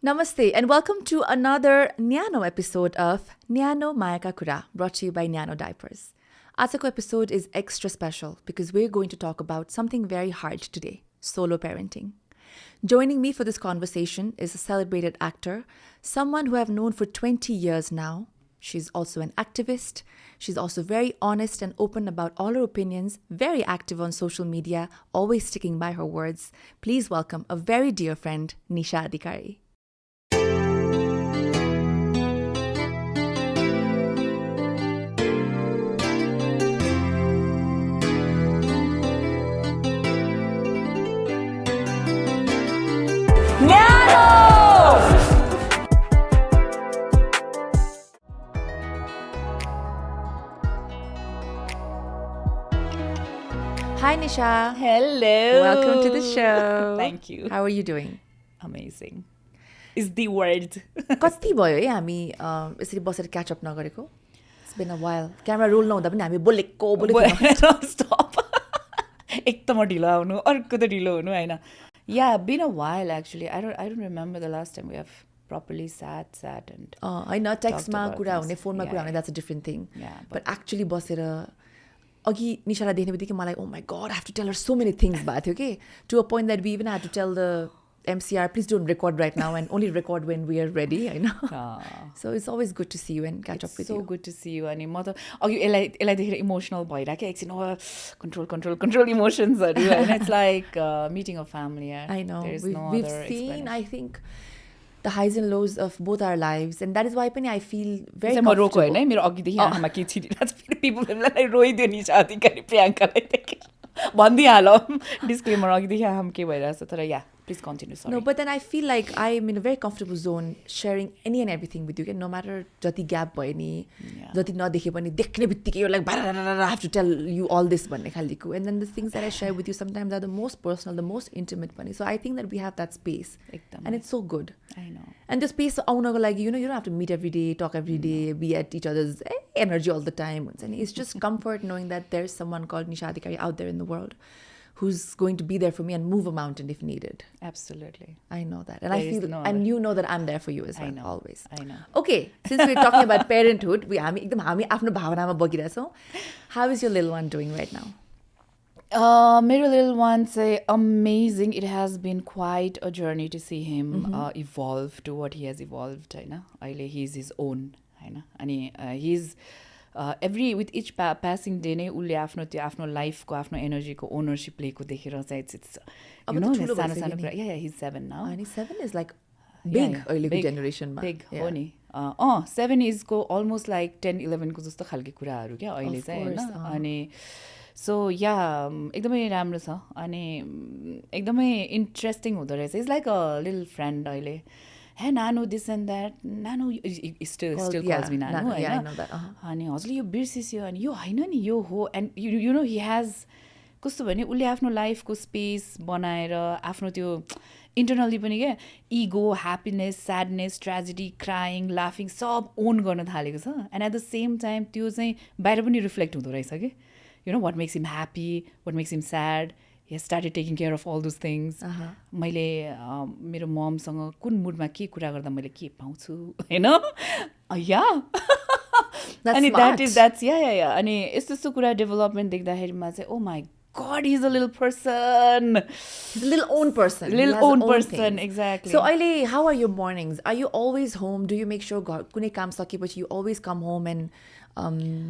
Namaste and welcome to another Nyano episode of Nyano Mayaka Kura, brought to you by Nyano Diapers. Ajako episode is extra special because we're going to talk about something very hard today, solo parenting. Joining me for this conversation is a celebrated actor, someone who I've known for 20 years now. She's also an activist. She's also very honest and open about all her opinions, very active on social media, always sticking by her words. Please welcome a very dear friend, Nisha Adhikari. Hi Nisha. Hello. Welcome to the show. Thank you. How are you doing? Amazing. Is the word. कति भयो है हामी यसरी बसेर catch up नगरेको? It's been a while. Camera roll नहुँदा पनि हामी बोलेको Stop. एक त म ढिलो आउनु अर्को त ढिलो हुनु हैन. Yeah, been a while actually. I don't remember the last time we have properly sat and हैन टेक्स्टमा about कुरा this. हुने फोनमा कुरा Yeah, हुने that's a different thing. Yeah, But actually बसेर अघि निशालाई देख्ने बित्तिकै मलाई oh my god I have to tell her so many things भएको थियो के to a point that we even had to tell the MCR please don't record right now and only record when we are ready हैन. So it's always good to see you and catch up with so you. good to see you. अनि म त अघि यसलाई देखेर emotional भइराख्यो एकछिन control इमोसन्सहरू हैन. It's like meeting a family. I know. There is no We've other seen, explanation. I think, the highs and lows of both our lives. And that is why I feel very चाहिँ म रोको comfortable. होइन मेरो अघिदेखि आँखामा के छिरिरहेको छ फेरि पिपलहरूलाई रोइदियो निशा अधिकारी प्रियङ्कालाई देखेर भनिदिइहाल डिस्क्लेमर अघिदेखि आँखामा के भइरहेको छ तर या please continue sorry. No, but then I feel like I am in a very comfortable zone sharing any and everything with you. Okay? No matter जति gap भयो नि जति नदेखे पनि देख्ने बित्तिकै you're like I have to tell you all this भन्ने खालको. And then the things that I share with you sometimes are the most personal, the most intimate पनि. So I think that we have that space. एकदम. And it's so good. I know. And the space आउनको लागि you don't have to meet every day, talk every day, be at each other's energy all the time. And it's just comfort knowing that there's someone called Nisha Adhikari out there in the world who's going to be there for me and move a mountain if needed. Absolutely. I know that. And There I is feel, no and other. you know that I'm there for you as well, I know. always. I know. Okay, since we're talking about parenthood, हामी एकदम हामी आफ्नो भावनामा बगिरहेछौँ. How is your little one doing right now? मेरो little one say amazing. It has been quite a journey to see him evolve to what he has evolved होइन. अहिले he is his own होइन. अनि he's every with each passing day नै उसले आफ्नो लाइफको आफ्नो एनर्जीको ओनरसिप लिएको देखेर चाहिँ it's अब you त know ठुलो सानो भइसक्यो सानो नि. कुरा. Yeah, he's 7 now. अनि 7 is like big अहिलेको big, generationमा. big Yeah. हो नि. 7 is को almost like 10-11 को जस्तो खालको कुराहरू क्या अहिले Of चाहिँ course, होइन. अनि सो या एकदमै राम्रो छ अनि एकदमै इन्ट्रेस्टिङ हुँदो रहेछ. It's like a little friend अहिले. हे नानु दिस एन्ड द्याट नानु स्टिल कल्स मी नानु Yeah, I होइन. know that. अनि हजुरले यो बिर्सिस्यो अनि यो होइन नि यो हो. And you know he has कस्तो भने उसले आफ्नो लाइफको स्पेस बनाएर आफ्नो त्यो इन्टरनली पनि क्या ego happiness sadness tragedy crying लाफिङ सब ओन गर्न थालेको छ. And at the same time त्यो चाहिँ बाहिर पनि रिफ्लेक्ट हुँदो रहेछ कि you know what makes him happy, what makes him sad. He has started taking care of all those things. मैले मेरो ममसँग कुन मुडमा के कुरा गर्दा मैले के पाउँछु होइन या अनि द्याट्स या अनि यस्तो यस्तो कुरा डेभलपमेन्ट देख्दाखेरिमा चाहिँ ओ my God, he's a little person. He's a little own person. Little He has own own person, things. exactly. So, Aile, how are your mornings? Are you always home? Do you make sure कुनै काम सकेपछि you always come home and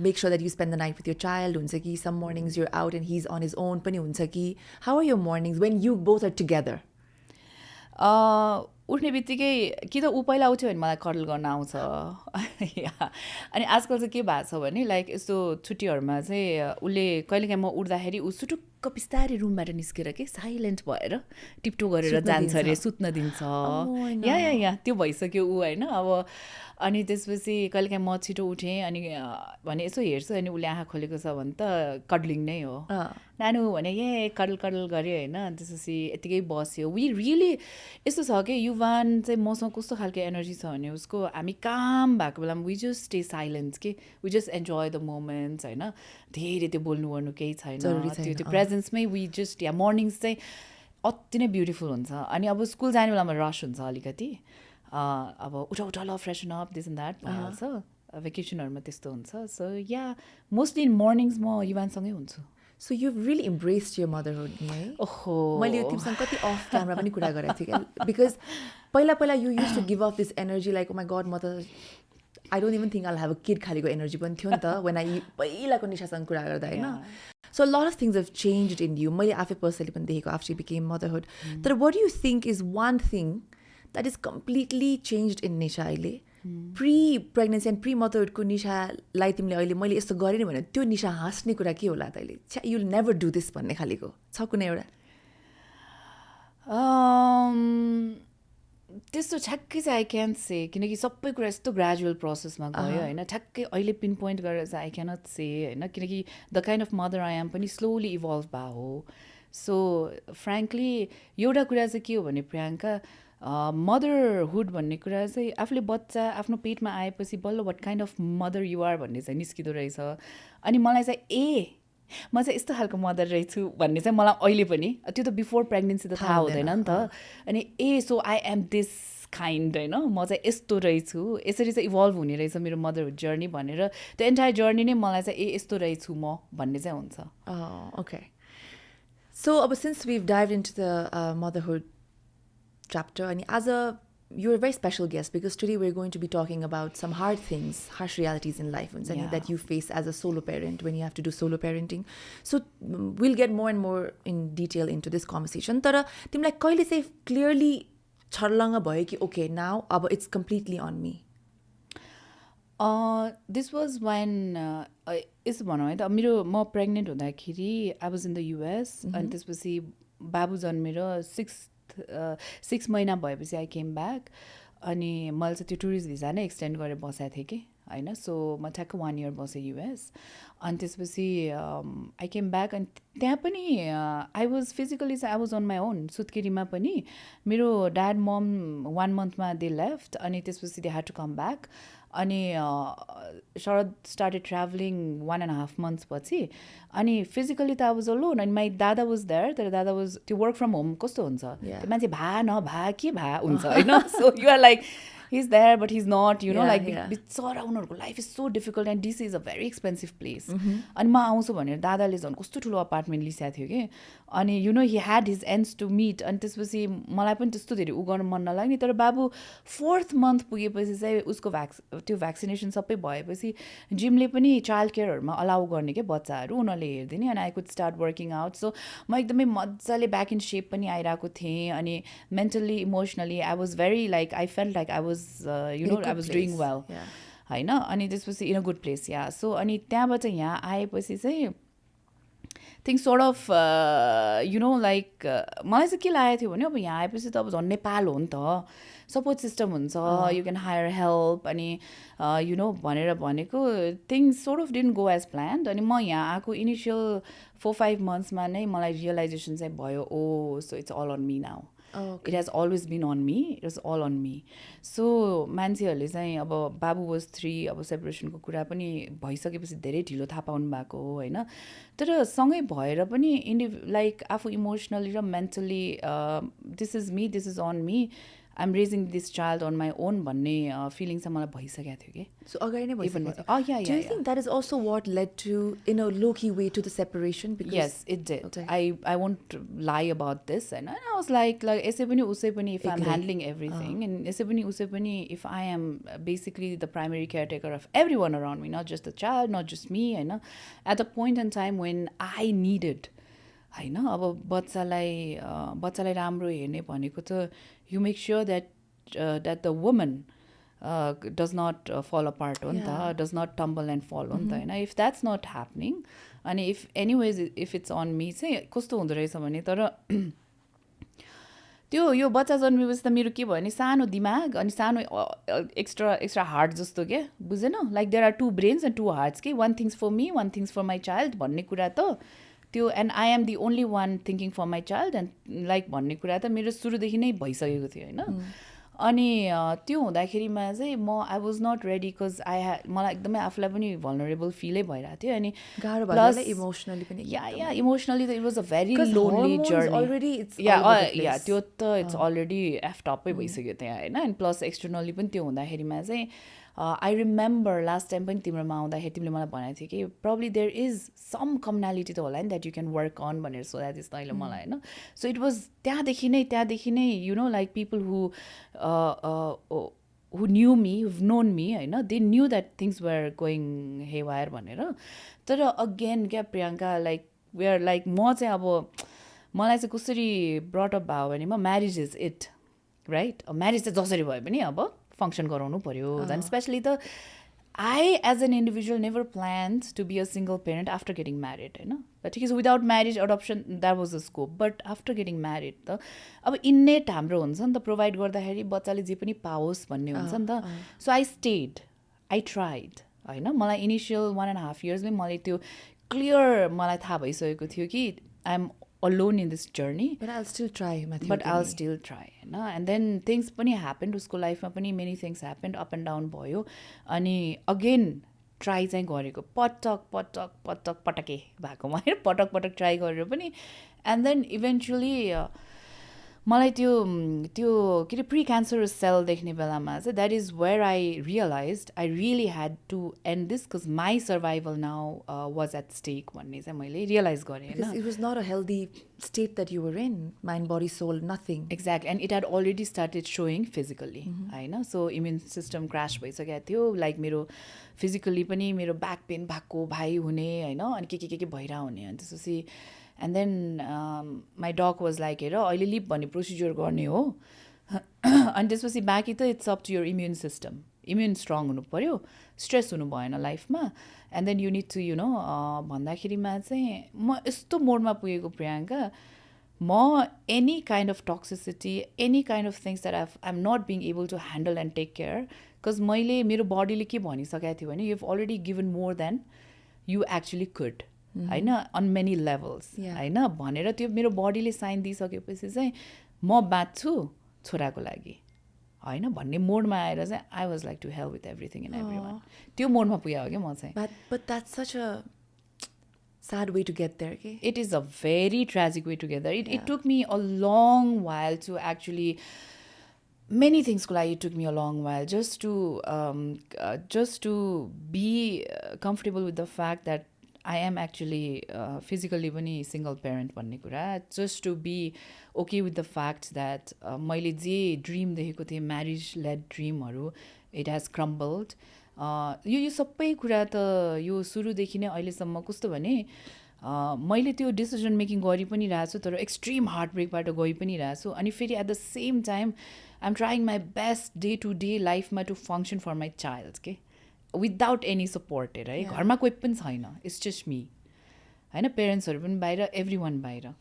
make sure that you spend the night with your child? हुन्छ कि some mornings you're out and he's on his own पनि हुन्छ कि how are your mornings when you both are together? उठ्ने बित्तिकै कि त ऊ पहिला उठ्यो भने मलाई कडल गर्न आउँछ. अनि आजकल चाहिँ के भएको छ भने लाइक यस्तो छुट्टीहरूमा चाहिँ उसले कहिलेकाहीँ म उठ्दाखेरि ऊ सुटुक्क बिस्तारै रुमबाट निस्केर के साइलेन्ट भएर टिप्टो गरेर जान्छ अरे सुत्न दिन्छ. या त्यो भइसक्यो ऊ होइन. अब अनि त्यसपछि कहिलेकाहीँ म छिटो उठेँ अनि भने यसो हेर्छु अनि उसले आँखा खोलेको छ भने त कडलिङ नै हो. नानु भने कडल गऱ्यो होइन. त्यसपछि यत्तिकै बस्यो. वी रियली यस्तो छ कि युवान चाहिँ मसँग कस्तो खालको एनर्जी छ भने उसको हामी काम भएको बेलामा वी जस्ट स्टे साइलेन्स कि we just enjoy the moments होइन. धेरै त्यो बोल्नु वर्नु केही छैन. त्यो प्रेजेन्समै वी जस्ट या मर्निङ्स चाहिँ अति नै ब्युटिफुल हुन्छ. अनि अब स्कुल जाने बेलामा रस हुन्छ अलिकति अब उठा उठा ल फ्रेसन अप दिस एन्ड द्याट भइहाल्छ भेकेसनहरूमा त्यस्तो हुन्छ so yeah mostly in mornings म युवानसँगै हुन्छु So you've really embraced your motherhood, है? ओहो मैले यो तिमीसँग कति अफ क्यामरा पनि कुरा गरेको थिएँ क्या बिकज पहिला you used to give off this energy like, oh my god, mother, I don't even think I'll have a kid खालेको एनर्जी पनि थियो नि त when I पहिलाको निशासँग कुरा गर्दा होइन So a lot of things have changed in you. मैले आफै पर्सनली पनि देखेको after you became motherhood. तर what do you think is one thing that is completely changed in Nisha अहिले pre-pregnancy and pre-motherhood को निशालाई तिमीले अहिले मैले यस्तो गरेँ भने त्यो निशा हाँस्ने कुरा के होला त अहिले you'll never do this भन्ने खालीको छ कुनै एउटा त्यस्तो ठ्याक्कै चाहिँ आई क्यान से किनकि सबै कुरा यस्तो ग्रेजुअल प्रोसेसमा गयो होइन ठ्याक्कै अहिले पिन पोइन्ट गरेर चाहिँ आई क्यानट से होइन किनकि the kind of mother I am पनि स्लोली इभल्भ भएको हो सो फ्रेङ्कली एउटा कुरा चाहिँ के हो भने प्रियङ्का मदरहुड भन्ने कुरा चाहिँ आफूले बच्चा आफ्नो पेटमा आएपछि बल्ल what kind of mother you're भन्ने चाहिँ निस्किँदो रहेछ अनि मलाई चाहिँ म चाहिँ यस्तो खालको मदर रहेछु भन्ने चाहिँ मलाई अहिले पनि त्यो त बिफोर प्रेग्नेन्सी त थाहा हुँदैन नि त अनि so I am this kind होइन म चाहिँ यस्तो रहेछु यसरी चाहिँ इभल्भ हुने रहेछ मेरो मदरहुड जर्नी भनेर त्यो एन्टायर जर्नी नै मलाई चाहिँ यस्तो रहेछु म भन्ने चाहिँ हुन्छ ओके सो अब since we've dived into the motherhood chapter and you're a very special guest because today we're going to be talking about some hard things, harsh realities in life that you face as a solo parent when you have to do solo parenting. So we'll get more and more in detail into this conversation. Tara timlai kaile चाहिँ clearly छर्लङ्ग भयो कि okay now अब it's completely on me. This was when यस्तो भनौँ है त म प्रेग्नेन्ट हुँदाखेरि I was in the US अनि त्यसपछि बाबु जन्मेर 6 महिना भएपछि आई केम ब्याक अनि मैले चाहिँ त्यो टुरिस्ट भिजा नै एक्सटेन्ड गरेर बसेको थिएँ कि होइन सो म ठ्याक्क 1 इयर बसेँ युएस अनि त्यसपछि आई केम ब्याक अनि त्यहाँ पनि आई वाज फिजिकली चाहिँ I was on my own सुत्केरीमा पनि मेरो ड्याड मम 1 मन्थमा दे लेफ्ट अनि त्यसपछि they had to come back अनि शरद स्टार्टेड ट्राभलिङ 1.5 months पछि अनि फिजिकली त आई वाज अलोन अनि माई दादा वाज देयर तर दादा वाज त्यो वर्क फ्रम होम कस्तो हुन्छ त्यो मान्छे भा के हुन्छ होइन so you are like he's there but he's not like बिचरा उनीहरूको life is so difficult and DC is a very expensive place अनि म आउँछु भनेर दादाले झन् कस्तो ठुलो अपार्टमेन्ट लिइसकेको थियो कि अनि he had his ends to meet अनि त्यसपछि मलाई पनि त्यस्तो धेरै उ गर्नु मन नलाग्ने तर बाबु 4th month पुगेपछि चाहिँ उसको त्यो भ्याक्सिनेसन सबै भएपछि जिमले पनि चाइल्ड केयरहरूमा अलाउ गर्ने के बच्चाहरू उनीहरूले हेरिदिने अनि I could start working out so म एकदमै मजाले ब्याक इन सेप पनि आइरहेको थिएँ अनि mentally emotionally I was very like I felt like I was I was doing well होइन अनि त्यसपछि in a good place so अनि त्यहाँबाट यहाँ आएपछि चाहिँ थिङ्क सोर्ट अफ लाइक मलाई चाहिँ के लागेको थियो भने अब यहाँ आएपछि त अब झन् नेपाल हो नि त सपोर्ट सिस्टम हुन्छ यु क्यान हायर हेल्प अनि भनेर भनेको things sort of didn't go as planned अनि म यहाँ आएको इनिसियल 4-5 monthsमा नै मलाई रियलाइजेसन चाहिँ भयो so it's all on me now It has always been on me. It was all on me. So मान्छेहरूले चाहिँ अब बाबु वाज 3 अब सेपरेसनको कुरा पनि भइसकेपछि धेरै ढिलो थाहा पाउनु भएको हो होइन तर सँगै भएर पनि लाइक आफू इमोसनली र mentally this is me this is on me I am raising this child on my own भन्ने फिलिङ चाहिँ मलाई भइसकेको थियो कि सो अगाडि नै भइसकेको थियो Do you think that is also what led to in a low-key way to the separation? Because yes, it did. Okay. I won't lie about this and I was like यसै पनि उसै पनि if I'm handling everything and यसै पनि उसै पनि if I am basically the primary caretaker of everyone around me, not just the child, not just me, होइन at a point in time when I needed होइन अब बच्चालाई राम्रो हेर्ने भनेको त you make sure that the woman does not fall apart हो नि त does not tumble and fall हो नि त होइन if that's not happening अनि if it's on me चाहिँ कस्तो हुँदो रहेछ भने तर यो बच्चा जन्मेपछि त मेरो के भयो भने सानो दिमाग अनि सानो एक्स्ट्रा हार्ट जस्तो के बुझेन like there are 2 brains and 2 hearts के 1 thinks for me 1 thinks for my child भन्ने कुरा त त्यो and I am the only one thinking for my child and like भन्ने कुरा त मेरो सुरुदेखि नै भइसकेको थियो होइन अनि त्यो हुँदाखेरिमा चाहिँ म I was not ready because मलाई एकदमै आफूलाई पनि भल्नरेबल फिलै भइरहेको थियो अनि गाह्रो भयो होला इमोसनली पनि या इमोसनली त it was a very lonely already it's journey all over the yeah place. त्यो त इट्स अलरेडी एफटपै भइसक्यो त्यहाँ होइन अनि प्लस एक्सटर्नली पनि त्यो हुँदाखेरिमा चाहिँ आई रिमेम्बर लास्ट टाइम पनि तिम्रोमा आउँदाखेरि तिमीले मलाई भनेको थियो कि probably there is some commonality त होला नि that you can work on भनेर सोधा थिएँ तैँले मलाई होइन सो इट वाज त्यहाँदेखि नै you know like people who knew me, who've known me, होइन they knew that things were going haywire भनेर तर अगेन क्या Priyanka like we are like म चाहिँ अब मलाई चाहिँ कसरी ब्रटअप भयो भने म marriage is it right marriage चाहिँ जसरी भयो पनि अब फङ्सन गराउनु पऱ्यो झन् स्पेसली त I as an individual never planned to be a single parent after getting married होइन ठिक छ without marriage adoption that was the scope but after getting married त अब इन्नेट हाम्रो हुन्छ नि त प्रोभाइड गर्दाखेरि बच्चाले जे पनि पाओस् भन्ने हुन्छ नि त so I stayed I tried होइन मलाई इनिसियल 1.5 इयर्समै मैले त्यो क्लियर मलाई थाहा भइसकेको थियो कि I am alone in this journey but I'll still try Matthew but I'll still try no? And then things पनि happened उसको लाइफमा पनि many things happened up and down भयो अनि again ट्राई चाहिँ गरेको पटके भएको होइन पटक ट्राई गरेर पनि एन्ड देन इभेन्चुली मलाई त्यो के अरे प्री क्यान्सरस सेल देख्ने बेलामा चाहिँ that is where I realise I really had to end this because my survival now was at stake भन्ने चाहिँ मैले रियलाइज गरेँ होइन it was not a healthy state that you were in mind body soul nothing exact and it had already started showing physically होइन so immune system crash भइसकेको थियो like मेरो physically पनि मेरो ब्याक पेन भएको भाइ हुने होइन अनि के भइरह हुने अनि त्यसपछि and then my dog was like हेर अहिले लिप भन्ने प्रोसिजर गर्ने हो अनि त्यसपछि बाँकी त it's up to your immune system immune strong हुनु पऱ्यो स्ट्रेस हुनु भएन लाइफमा and then you need to you know भन्दाखेरिमा चाहिँ म यस्तो मोडमा पुगेको प्रियङ्का म any kind of toxicity any kind of things that I am not being able to handle and take care because मैले मेरो बडीले के भनिसकेको थियो भने you have already given more than you actually could होइन अन मेनी लेभल्स होइन भनेर त्यो मेरो बडीले साइन दिइसकेपछि चाहिँ म बाँच्छु छोराको लागि होइन भन्ने मोडमा आएर चाहिँ I was like to help with everything and everyone त्यो मोडमा पुगेँ हो क्या म चाहिँ but that's such a sad way to get there okay it is a very tragic way to get there it took me a long while to actually many things it took me a long while just to be comfortable with the fact that I am actually physically पनि single parent भन्ने कुरा just to be okay with the fact that मैले जे dream देखेको थिएँ marriage led ड्रिमहरू it has crumbled यो सबै कुरा त यो सुरुदेखि नै अहिलेसम्म कस्तो भने मैले त्यो डिसिजन मेकिङ गरि पनि रहेको छु तर एक्सट्रिम हार्ट ब्रेकबाट गइ पनि रहेको छु अनि फेरि at the same time I am trying my best day to day लाइफमा to function for my child के विदाउट एनी सपोर्टेड है घरमा कोही पनि छैन इट्स जस्ट मी होइन पेरेन्ट्सहरू पनि बाहिर एभ्री वान बाहिर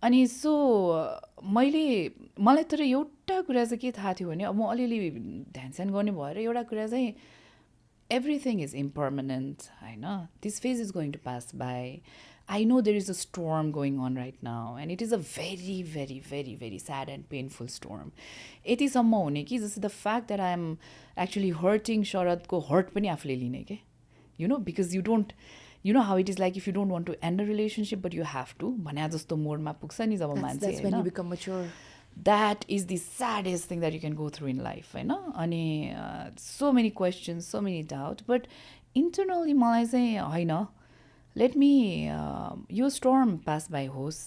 अनि सो मलाई तर एउटा कुरा चाहिँ के थाहा थियो भने अब म अलिअलि ध्यानस्यान गर्ने भएर एउटा कुरा चाहिँ everything is impermanent होइन this phase is going to pass by I know there is a storm going on right now and it is a very very very very sad and painful storm यतिसम्म हुने कि जस्तो the fact that I am actually hurting शरदको hurt पनि आफूले लिने के you know because you know how it is like if you don't want to end a relationship but you have to भने जस्तो मोडमा पुग्छ नि जब मान्छे that's when you become mature that is the saddest thing that you can go through in life होइन अनि so many questions so many doubt but internally मलाई चाहिँ होइन let me यो storm pass by होस्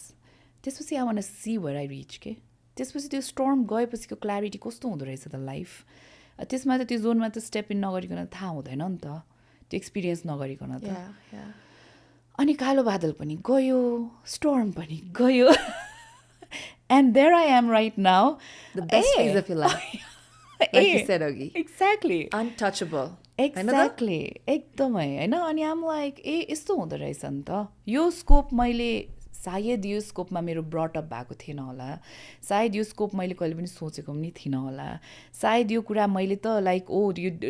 त्यसपछि I want to see where I reach के त्यसपछि त्यो storm गएपछिको clarity कस्तो हुँदो रहेछ त लाइफ त्यसमा त त्यो जोनमा त स्टेप इन नगरिकन थाहा हुँदैन नि त त्यो एक्सपिरियन्स नगरिकन त अनि कालो बादल पनि गयो स्टोर्म पनि गयो and there I am right now the best phase of your life like you said Ogi exactly untouchable exactly एकदमै होइन अनि I'm like यस्तो हुँदो रहेछ नि त यो स्कोप मैले सायद यो स्कोपमा मेरो ब्रटअप भएको थिएन होला सायद यो स्कोप मैले कहिले पनि सोचेको पनि थिइनँ होला सायद यो कुरा मैले त like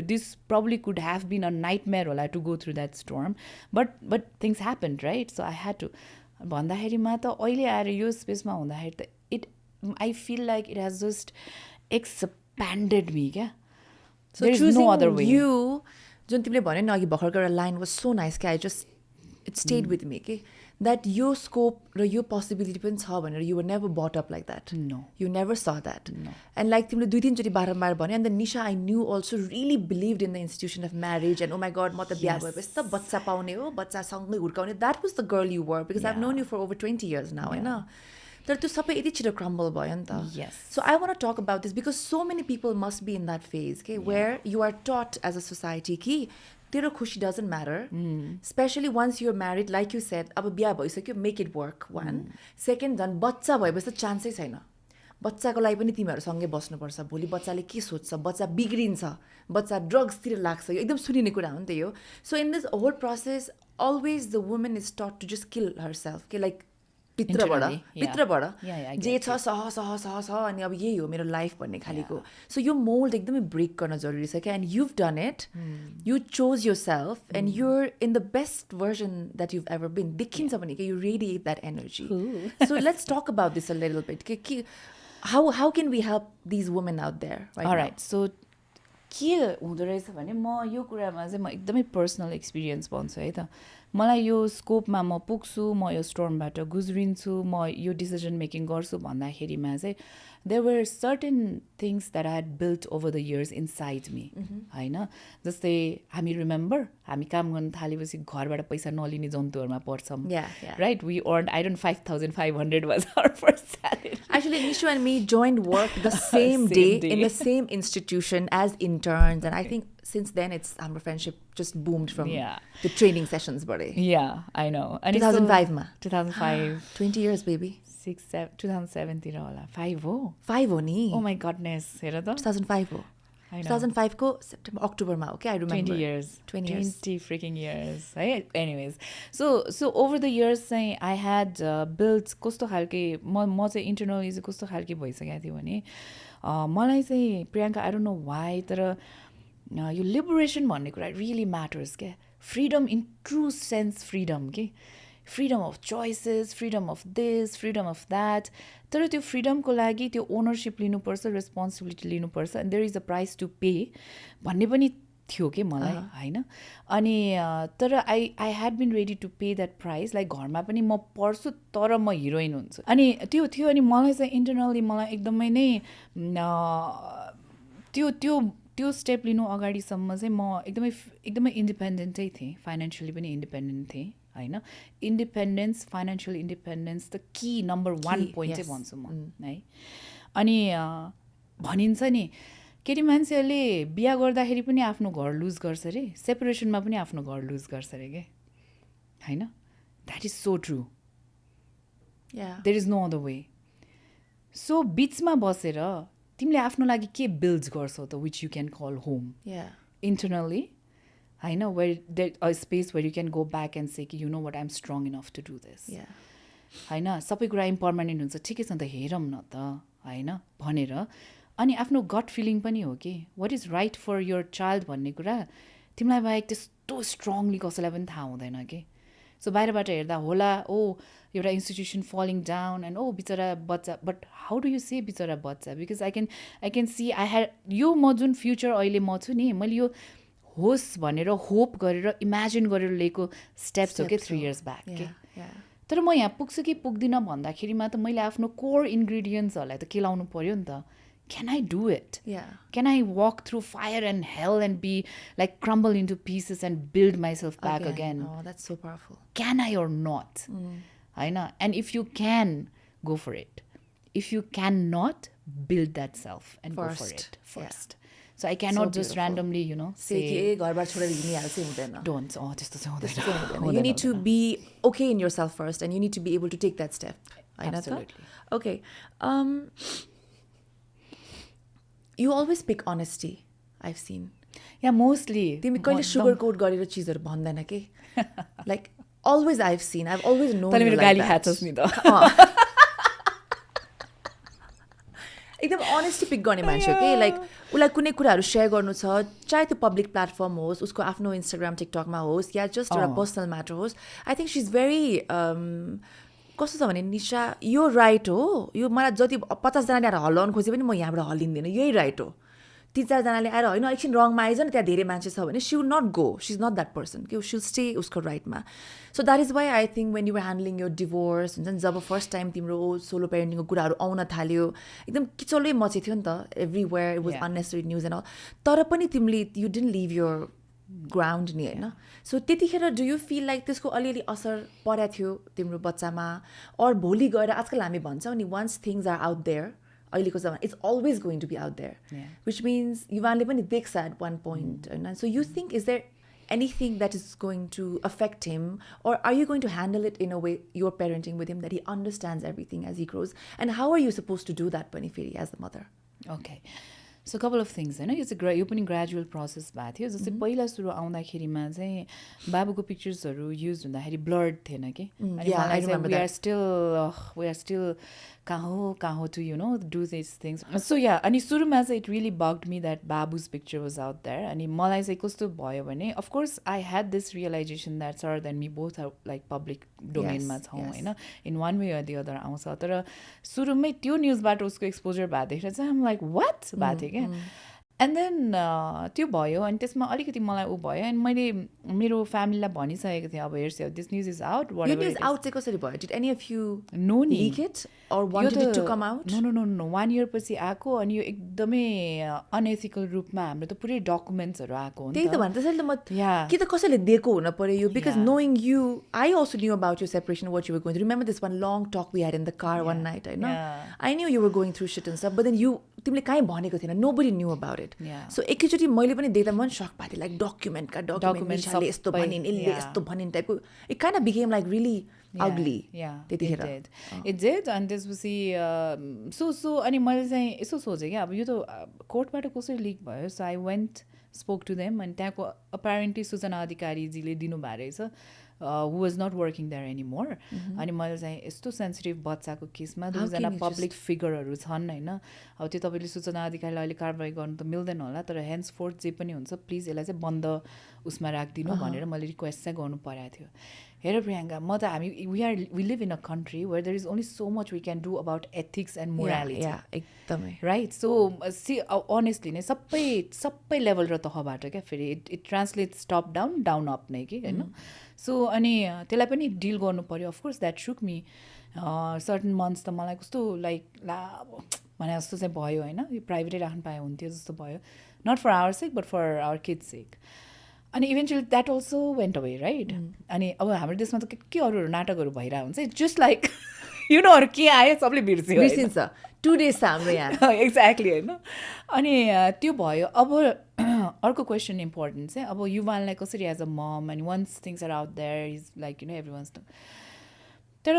this probably could have been a nightmare होला to go through that storm but things happened right so I had to भन्दाखेरिमा त अहिले आएर यो स्पेसमा हुँदाखेरि त I feel like it has just expanded me क्या. So There is choosing no other way. you, जुन तिमीले भन्यो नि अघि भर्खरको एउटा line was so nice कि it stayed with me कि that your scope र your possibility पनि छ भनेर you were never brought up like that. No. You never saw that. No. And like तिमीले 2-3 चोटि बारम्बार भन्यो and then Nisha I knew also really believed in the institution of marriage and oh my god म त बिहा भएपछि त बच्चा पाउने हो बच्चासँगै हुर्काउने. That was the girl you were because I've known you for over 20 years now होइन. तर त्यो सबै यति छिटो crumble भयो नि त. Yes. So I want to talk about this because so many people must be in that phase okay, where you are taught as a society कि तेरो खुसी doesn't matter, especially once you're married, like you said, अब बिहा भइसक्यो, make it work, one. Second, झन् बच्चा भएपछि त चान्सै छैन. बच्चाको लागि पनि तिमीहरूसँगै बस्नुपर्छ. भोलि बच्चाले के सोच्छ, बच्चा बिग्रिन्छ, बच्चा ड्रग्सतिर लाग्छ, यो एकदम सुनिने कुरा हो नि त यो. So in this whole process, always the woman is taught to just kill herself, कि like भित्रबाट जे छ सह सह सह सह अनि अब यही हो मेरो लाइफ भन्ने खालीको. सो यो मोल्ड एकदमै ब्रेक गर्न जरुरी छ क्या. And you've done it, you chose yourself and you're in the best version that you've ever been. देखिन्छ भने कि you radiate that energy. So let's talk about this a little bit कि how can we help these women out there. Alright, so के हुँदो रहेछ भने म यो कुरामा चाहिँ म एकदमै पर्सनल एक्सपिरियन्स भन्छु है त. मलाई यो स्कोपमा म पुग्छु, म यो स्टोर्मबाट गुज्रिन्छु, म यो डिसिजन मेकिङ गर्छु भन्दाखेरिमा चाहिँ there were certain things that I had built over the years inside me होइन. जस्तै हामी रिमेम्बर हामी काम गर्न थालेपछि घरबाट पैसा नलिने जन्तुहरूमा पर्छौँ right. We earn I don't 5,500 was our first salary. Actually, Nisha and me joined work the same day in the same institution as interns, and I think since then our friendship just boomed from the training sessions. Yeah, I know. And 2005 ma. 2005. 20 years, baby. 2007 तिर होला. 5 हो. 5 हो नि. Oh my goodness, हेर त. 2005 हो. 2005 को September October मा हो. I remember. 20 years. 20 freaking years. Right? Anyways, so over the years I had built कस्तो खालके म चाहिँ internally चाहिँ कस्तो खालके भइसकेको थियो भने मलाई चाहिँ Priyanka I don't know why तर यो लिबरेसन भन्ने कुरा really matters क्या. Freedom in true sense freedom के. Freedom of choices, freedom of this, freedom of that. तर त्यो फ्रिडमको लागि त्यो ओनरसिप लिनुपर्छ, रेस्पोन्सिबिलिटी लिनुपर्छ, and there is a price to pay भन्ने पनि थियो कि मलाई होइन. अनि तर I had been ready to pay that price. Like घरमा पनि म पढ्छु तर म हिरोइन हुन्छु. अनि त्यो थियो. अनि मलाई चाहिँ इन्टरनली मलाई एकदमै नै त्यो स्टेप लिनु अगाडिसम्म चाहिँ म एकदमै इन्डिपेन्डेन्टै थिएँ. फाइनेन्सियली पनि इन्डिपेन्डेन्ट थिएँ होइन. इन्डिपेन्डेन्स, फाइनेन्सियल इन्डिपेन्डेन्स त की नम्बर 1 पोइन्ट चाहिँ भन्छु म है. अनि भनिन्छ नि केटी मान्छेहरूले बिहा गर्दाखेरि पनि आफ्नो घर लुज गर्छ अरे, सेपरेसनमा पनि आफ्नो घर लुज गर्छ अरे के होइन. That is so true. There is no other way. So बिचमा बसेर तिमीले आफ्नो लागि के बिल्ड गर्छौ त which you can call home internally होइन. Where there a space where you can go back and say कि you know what I am strong enough to do this होइन. सबै कुरा इम्पर्मानेन्ट हुन्छ, ठिकै छ नि त हेरौँ न त होइन भनेर. अनि आफ्नो गट फिलिङ पनि हो कि what is right for your child भन्ने कुरा तिमीलाई बाहेक त्यस्तो स्ट्रङली कसैलाई पनि थाहा हुँदैन कि. सो बाहिरबाट हेर्दा होला एउटा इन्स्टिट्युसन फलिङ डाउन एन्ड बिचरा बच्चा. But how do you say बिचरा बच्चा? Because I can see I had यो म जुन फ्युचर अहिले म छु नि, मैले यो होस् भनेर होप गरेर इमेजिन गरेर लिएको स्टेप्स हो कि 3 years ब्याक के. तर म यहाँ पुग्छु कि पुग्दिनँ भन्दाखेरिमा त मैले आफ्नो कोर इन्ग्रिडियन्ट्सहरूलाई त केलाउनु पऱ्यो नि त. Can I do it? Can I walk through fire and hell and be like crumble into pieces and build myself back again? Oh, that's so powerful. Can I or not? I know. And if you can, go for it. If you cannot, build that self and go for it first. So I cannot just randomly, say don't. Oh, just you need to be okay in yourself first, and you need to be able to take that step. Absolutely. Okay. You always pick honesty, I've seen. Yeah, mostly. तिमी कहिले sugar coat गरेर चीजहरु भन्दैन के? Like always I've seen. I've always known you like that. गाली खाछस् नि त. एकदम honesty pick गर्ने मान्छे हो के. Like उलाई कुनै कुराहरु शेयर गर्नु छ, चाहे त्यो public platform होस्, उसको आफ्नो Instagram, TikTok मा होस्, या just एउटा personal matter होस्. I think she's very कस्तो छ भने निशा यो राइट हो, यो मलाई जति 50 जना ल्याएर हल्लाउन खोजे पनि म यहाँबाट हल्लिँदैन, यही राइट हो 3-4जनाले आएर होइन एकछिन रङमा आइज न त्यहाँ धेरै मान्छे छ भने she will not go, she is not that person कि सी विल स्टे उसको राइटमा. So that is why I think when you were handling यो डिभोर्स हुन्छ नि, जब फर्स्ट टाइम तिम्रो सोलो पेरेन्टिङको कुराहरू आउन थाल्यो एकदम किचलै मचे थियो नि त, everywhere it was unnecessary news and all, तर पनि तिमीले you didn't leave your ground नि होइन. सो त्यतिखेर डु यु फिल लाइक त्यसको अलिअलि असर परेको थियो तिम्रो बच्चामा, अर भोलि गएर आजकल हामी भन्छौँ नि once things are out there, अहिलेको जमाना it's always going to be out there, which means युवानले पनि देख्छ एट वान पोइन्ट होइन. So you think is there anything that is going to affect him, or are you going to handle it in a way you're parenting with him that he understands everything as he grows, and how are you supposed to do that pani feri as a mother? Okay, so couple of things होइन, यो पनि gradual process भएको थियो. जस्तै पहिला सुरु आउँदाखेरिमा चाहिँ बाबुको पिक्चर्सहरू युज हुँदाखेरि ब्लर्ड थिएन कि, अनि वी आर स्टिल कहाँ हो टु डु दिस थिङ्स. सो अनि सुरुमा चाहिँ it really bugged me that बाबुज पिक्चर वाज आउट देयर. अनि मलाई चाहिँ कस्तो भयो भने of course I had this realization that sir then me both are like public डोमेनमा छौँ होइन, in one way or the other आउँछ. तर सुरुमै त्यो न्युजबाट उसको एक्सपोजर भएको देखेर चाहिँ आम लाइक वाट भएको थियो क्या. एन्ड देन त्यो भयो, अनि त्यसमा अलिकति मलाई ऊ भयो, अनि मैले मेरो फ्यामिलीलाई भनिसकेको थिएँ अब हेर्छ दिस न्युज इज आउट. यो न्युज आउट चाहिँ कसरी भयो? Did any of you know नि leak it or wanted it to come out? No. 1 year पछि आएको, अनि यो एकदमै अनएथिकल रूपमा हाम्रो त पुरै डकुमेन्ट्सहरू आएको हो नि. त्यही त भन्छ त्यसैले त म कि त कसैले दिएको हुन पर्यो यो, because knowing you I also knew about यो separation what you were going through. Remember this one long talk we had in the car one night होइन, I knew you were going through shit and stuff, but then you तिमीले काहीँ भनेको थिएन, nobody knew about it. So एकैचोटि मैले पनि देख्दा मन सक भएको थिएँ, लाइक डकुमेन्ट निशाले यस्तो भनिन् यसले यस्तो भनिन् टाइपको. It kind of became like really ugly त्यतिखेर. It did. अनि त्यसपछि सो अनि मैले चाहिँ यसो सोचेँ क्या अब यो त कोर्टबाट कसरी लिक भयो. So I went spoke to them, अनि त्यहाँको अपेरेन्टली सूचना अधिकारीजीले दिनुभएको रहेछ who was not working there anymore. अनि मैले चाहिँ यस्तो सेन्सिटिभ बच्चाको केसमा दुईजना पब्लिक फिगरहरू छन् होइन, अब त्यो तपाईँले सूचना अधिकारीलाई अहिले कारवाही गर्नु त मिल्दैन होला, तर हेन्स फोर्थ जे पनि हुन्छ प्लिज यसलाई चाहिँ बन्द उसमा राखिदिनु भनेर मैले रिक्वेस्ट चाहिँ गर्नु परेको थियो. हेर प्रियङ्का, म त we live in a country where there is only so much we can do about ethics and morality. एकदमै राइट. सो अनेस्टली नै सबै लेभल र तहबाट क्या, फेरि it translates top down down up नै कि होइन. सो अनि त्यसलाई पनि डिल गर्नु पऱ्यो. अफकोर्स द्याट सुक मी सर्टन मन्थ्स त मलाई कस्तो लाइक ला भने जस्तो चाहिँ भयो होइन, यो प्राइभेटै राख्नु पाए हुन्थ्यो जस्तो भयो, not for our sake but for our kids sake. अनि eventually that also went away right. अनि अब हाम्रो देशमा त के अरू नाटकहरू भइरहेको हुन्छ, जस्ट लाइक अरू के आयो सबले बिर्सिन्छ 2 days हाम्रो यहाँ. एक्ज्याक्टली होइन. अनि त्यो भयो. अब अर्को क्वेसन इम्पोर्टेन्ट चाहिँ अब युवानलाई कसरी एज अ मम, अनि once things are out there is like everyone's to. तर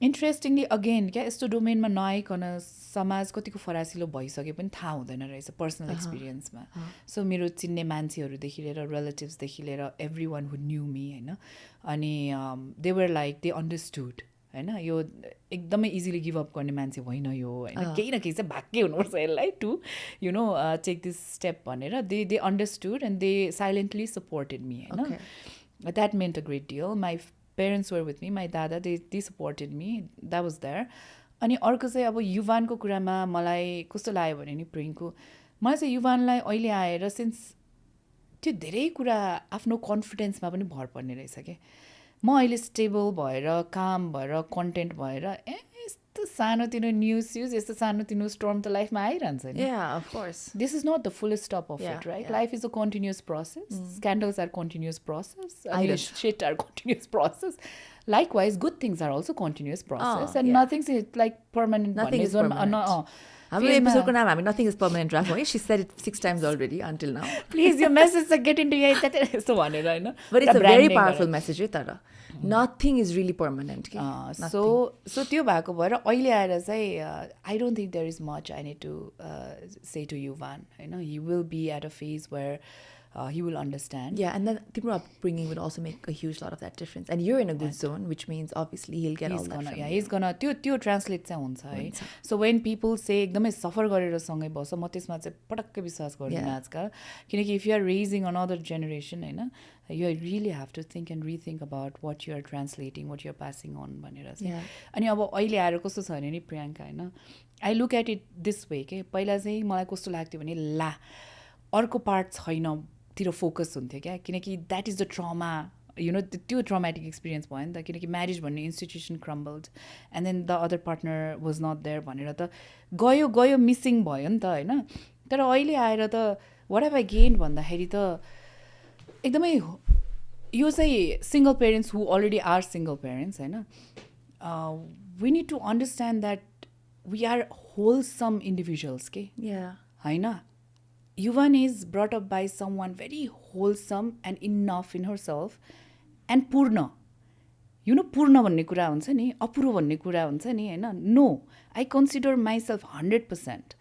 इन्ट्रेस्टिङली अगेन क्या यस्तो डोमेनमा नआइकन समाज कतिको फरासिलो भइसके पनि थाहा हुँदैन रहेछ पर्सनल एक्सपिरियन्समा. सो मेरो चिन्ने मान्छेहरूदेखि लिएर रिलेटिभ्सदेखि लिएर every one who knew me होइन, अनि they were like they understood होइन, यो एकदमै इजिली गिभ अप गर्ने मान्छे होइन यो होइन, केही न केही चाहिँ भाग्य हुनुपर्छ यसलाई टु टेक दिस स्टेप भनेर. They understood and they silently supported me होइन. That meant a great deal. My parents were with me, my dada they supported me, that was there. अनि अर्को चाहिँ अब युवानको कुरामा मलाई कस्तो लाग्यो भने नि प्रियङ्कु, मलाई चाहिँ युवानलाई अहिले आएर सिन्स त्यो धेरै कुरा आफ्नो कन्फिडेन्समा पनि भर पर्ने रहेछ क्या. म अहिले स्टेबल भएर काम भएर कन्टेन्ट भएर यस्तो सानोतिनो न्युज यस्तो सानोतिनो स्टर्म त लाइफमा आइरहन्छ नि. Of course this is not the full stop of it right. Life is a continuous process. Scandals are continuous process, shit are continuous process. Likewise, good things are also continuous process, and nothing is like permanent. Nothing is permanent. हाम्रो एपिसोडको नाम हामी nothing is permanent राखौँ है. She said it 6 times already until now. Please यो message चाहिँ get into यस्तो भनेर होइन. But it's a very powerful message है. तर nothing is really permanent. So त्यो भएको भएर अहिले आएर चाहिँ I don't think there is much I need to say to Yuvan होइन. He will be at a phase where he will understand. Yeah, and then Timur upbringing would also make a huge lot of that difference. And you're in a good zone, which means obviously he'll get all that from you. Yeah, he's gonna त्यो translate चाहिँ हुन्छ है. So when people say एकदमै सफर गरेर सँगै बस्छ, म त्यसमा चाहिँ पटक्कै विश्वास गर्दिनँ आजकल. किनकि if you are raising another generation होइन, you really have to think and rethink about what you are translating, what you are passing on भनेर चाहिँ. अनि अब अहिले आएर कस्तो छ भने नि प्रियङ्का होइन, I look at it this way के पहिला चाहिँ मलाई कस्तो लाग्थ्यो भने ला अर्को पार्ट छैनतिर फोकस हुन्थ्यो क्या किनकि द्याट इज द ट्रमा त्यो ट्रमेटिक एक्सपिरियन्स भयो नि त किनकि म्यारिज भन्ने institution crumbled and then the other partner was not there भनेर त गयो मिसिङ भयो नि त होइन तर अहिले आएर त वाट हेभ आई गेन भन्दाखेरि त एकदमै यो चाहिँ single parents who already are single parents होइन we need to understand that we are wholesome individuals के होइन Yuvan is brought up by someone very wholesome and enough in herself and पूर्ण पूर्ण भन्ने कुरा हुन्छ नि अपुरो भन्ने कुरा हुन्छ नि होइन no I consider myself 100%.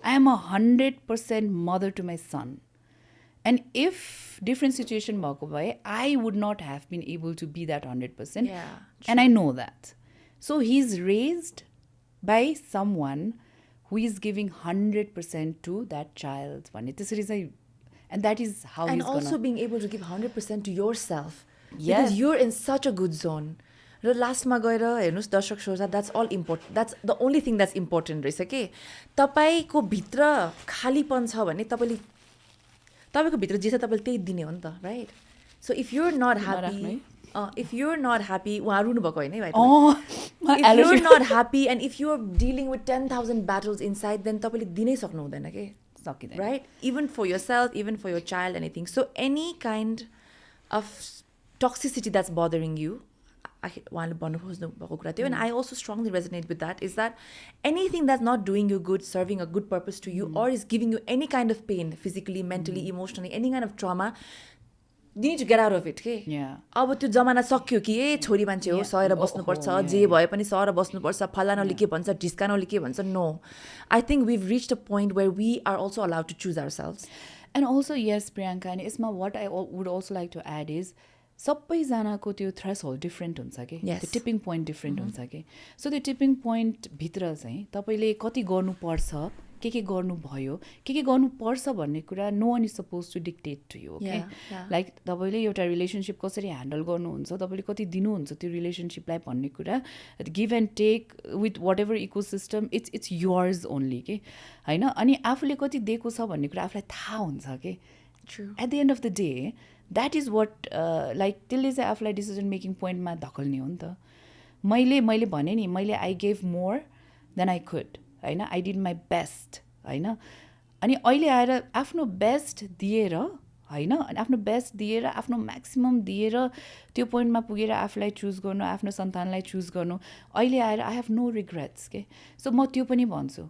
I am 100% mother to my son. And if different situation भएको भए, I would not have been able to be that 100%. Yeah, and I know that. So he's raised by someone who is giving 100% to that child. And that is how and he's also being able to give 100% to yourself. Yes. Because you're in such a good zone. र लास्टमा गएर हेर्नुहोस् दर्शक श्रोता that's all important that's the only thing that's important रहेछ के तपाईँको भित्र खालीपन छ भने तपाईँको भित्र जे छ तपाईँले त्यही दिने हो नि त right so if you're not happy if you're not happy उहाँ रुनुभएको होइन है if you're not happy and if you're dealing with 10,000 battles inside then तपाईँले दिनै सक्नु हुँदैन के सकिँदैन right even for yourself even for your child anything so any kind of toxicity that's bothering you उहाँले भन्नु खोज्नु भएको कुरा थियो and I also strongly resonate with that is that anything that not doing you good serving a good purpose to you or is giving you any kind of pain physically mentally emotionally any kind of trauma you need to get out of it के अब त्यो जमाना सक्यो कि ए छोरी मान्छे हो सहेर बस्नुपर्छ जे भए पनि सहेर बस्नुपर्छ फलानाले के भन्छ ढिस्कानाले के भन्छ no I think we reached a point where we are also allowed to choose ourselves and also yes Priyanka अनि यसमा what I would also like to add is सबैजनाको त्यो थ्रेस होल्ड डिफ्रेन्ट हुन्छ कि त्यो टिपिङ पोइन्ट डिफ्रेन्ट हुन्छ कि so त्यो टिपिङ पोइन्टभित्र चाहिँ तपाईँले कति गर्नुपर्छ के गर्नुभयो के गर्नुपर्छ भन्ने कुरा no one is suppose to dictate to you okay like तपाईँले एउटा रिलेसनसिप कसरी ह्यान्डल गर्नुहुन्छ तपाईँले कति दिनुहुन्छ त्यो रिलेसनसिपलाई भन्ने कुरा give and take with whatever ecosystem it's yours only के होइन अनि आफूले कति दिएको छ भन्ने कुरा आफूलाई थाहा हुन्छ कि at the end of the day that is what like त्यसले चाहिँ आफूलाई डिसिजन मेकिङ पोइन्टमा धकल्ने हो नि त मैले भने नि मैले I gave more than I could होइन आई डिड माई बेस्ट होइन अनि अहिले आएर आफ्नो बेस्ट दिएर होइन अनि आफ्नो बेस्ट दिएर आफ्नो म्याक्सिमम दिएर त्यो पोइन्टमा पुगेर आफूलाई चुज गर्नु आफ्नो सन्तानलाई चुज गर्नु अहिले आएर आई हेभ नो रिग्रेट्स के सो म त्यो पनि भन्छु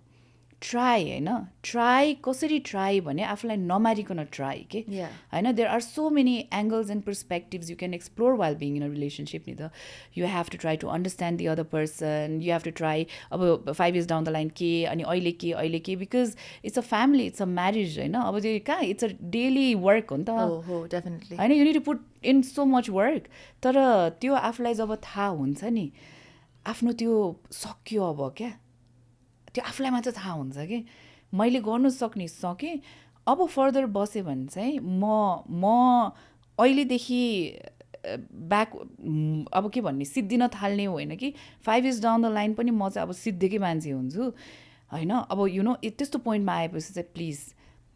ट्राई होइन ट्राई कसरी ट्राई भने आफूलाई नमारिकन ट्राई के होइन there are so many angles and perspectives you can explore while being in a relationship नि त you have to try to understand the other person you have to try अब 5 years down the line के अनि अहिले के because it's a family it's a marriage होइन अब त्यो कहाँ इट्स अ डेली वर्क हो नि त होइन you need to put in so much work तर त्यो आफूलाई जब थाहा हुन्छ नि आफ्नो त्यो सक्यो अब क्या त्यो आफूलाई मात्र थाहा हुन्छ कि मैले गर्नु सकेँ अब फर्दर बसेँ भने चाहिँ म अहिलेदेखि ब्याक अब के भन्ने सिद्धिन थाल्ने होइन कि 5 years डाउन द लाइन पनि म चाहिँ अब सिद्धेकै मान्छे हुन्छु होइन अब त्यस्तो पोइन्टमा आएपछि चाहिँ please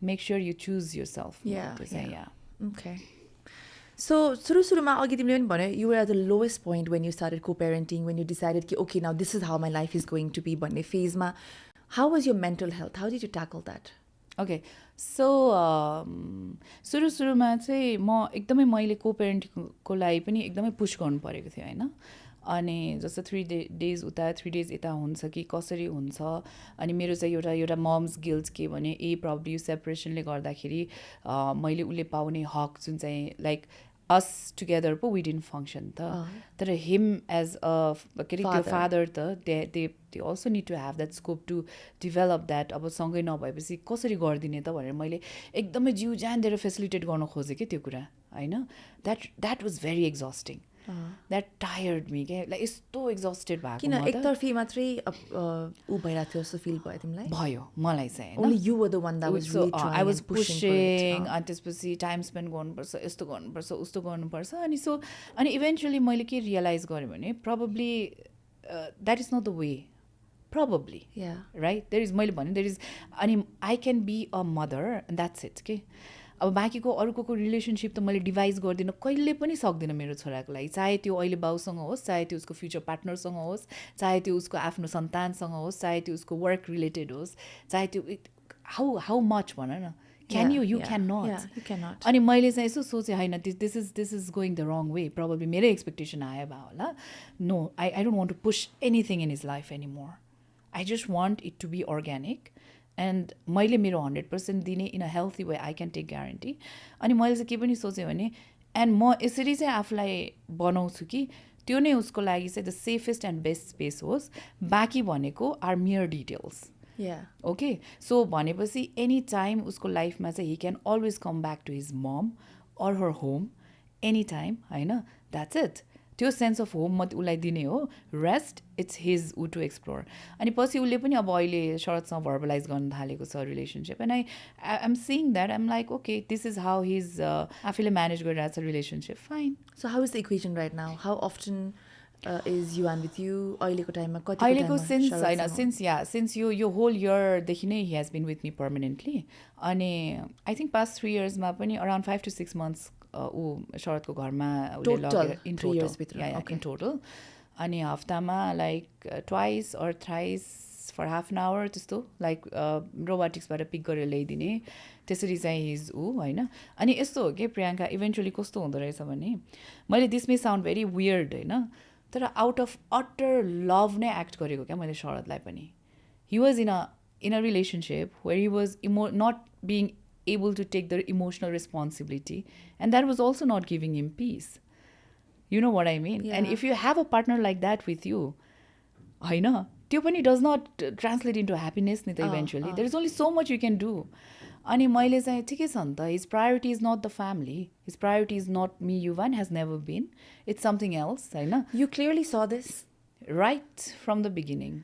make sure you choose yourself okay so सुरुमा अघि तिमीले पनि भन्यो you were at the lowest point when you started co parenting when you decided कि okay now this is how my life is going to be भन्ने फेजमा how was your mental health how did you tackle that okay so सुरुमा चाहिँ म एकदमै मैले को पेरेन्टिङको लागि पनि एकदमै पुस गर्नु परेको थियो होइन अनि जस्तो 3 days उता 3 days यता हुन्छ कि कसरी हुन्छ अनि मेरो चाहिँ एउटा मम्स गिल्ट के भने प्रब्लम सेपरेसनले गर्दाखेरि मैले उसले पाउने हक जुन चाहिँ लाइक अस टुगेदर पो वी डिन्ट फङ्सन त तर हिम एज अ के अरे त्यो फादर त they also need to have that scope to develop that अब सँगै नभएपछि कसरी गरिदिने त भनेर मैले एकदमै जिउ ज्यान दिएर फेसिलिटेट गर्न खोजेँ कि त्यो कुरा होइन that was very एक्जस्टिङ that tired me के लाइक यस्तो एक्जस्टेड भएको किन एकतर्फी मात्रै ऊ भइरहेको थियो जस्तो फिल भयो तिमीलाई भयो मलाई चाहिँ only you were the one that was really trying I was and pushing for it. अनि त्यसपछि टाइम स्पेन्ड गर्नुपर्छ यस्तो गर्नुपर्छ उस्तो गर्नुपर्छ अनि इभेन्चुली मैले के रियलाइज गरेँ भने probably that is not the way probably. Yeah. Right? There is मैले भने there is अनि I can be a mother and that's it के अब बाँकीको अरूको रिलेसनसिप त मैले डिभाइस गर्दिनँ कहिले पनि सक्दिनँ मेरो छोराको लागि चाहे त्यो अहिले बाउसँग होस् चाहे त्यो उसको फ्युचर पार्टनरसँग होस् चाहे त्यो उसको आफ्नो सन्तानसँग होस् चाहे त्यो उसको वर्क रिलेटेड होस् चाहे त्यो हाउ मच भन न क्यान यु क्यान नट अनि मैले चाहिँ यसो सोचेँ होइन this is going the wrong way probably मेरै एक्सपेक्टेसन आयो भए होला no I don't want to push anything in his life any more I just want it to be organic and मैले मेरो 100% दिने in a healthy way I can take guarantee अनि मैले चाहिँ के पनि सोचेँ भने एन्ड म यसरी चाहिँ आफूलाई बनाउँछु कि त्यो नै उसको लागि चाहिँ the safest and best space होस् बाँकी भनेको are mere details okay so भनेपछि एनी टाइम उसको लाइफमा चाहिँ he can always come back to his mom or her home any time होइन द्याट्स इट त्यो सेन्स अफ होम म उसलाई दिने हो रेस्ट इट्स हिज ऊ टु एक्सप्लोर अनि पछि उसले पनि अब अहिले शरदसँग भर्बलाइज गर्न थालेको छ relationship and I'm seeing that I'm like okay this is how his आफूले म्यानेज गरिरहेको छ relationship fine so how is the equation right now how often is you and with you अहिलेको टाइममा कति अहिलेको सिन्स होइन सिन्स यो whole इयरदेखि नै he has been with me permanently अनि आई थिङ्क पास्ट 3 इयर्समा पनि अराउन्ड 5 to 6 months ऊ शरदको घरमा इन टोटल अनि हप्तामा like twice or thrice for half an hour त्यस्तो लाइक रोबोटिक्सबाट पिक गरेर ल्याइदिने त्यसरी चाहिँ हिज ऊ होइन अनि यस्तो हो कि प्रियङ्का इभेन्चुली कस्तो हुँदो रहेछ भने मैले this may sound very weird होइन तर आउट अफ अटर लभ नै एक्ट गरेको क्या मैले शरदलाई पनि he was in a relationship where he was not being able to take the emotional responsibility and that was also not giving him peace. You know what I mean? And if you have a partner like that with you, haina tyo pani does not translate into happiness ni ta eventually. There is only so much you can do. Ani maile chahi thikai cha ni ta his priority is not the family. His priority is not me, Yuvan, has never been. It's something else, haina? You clearly saw this right from the beginning.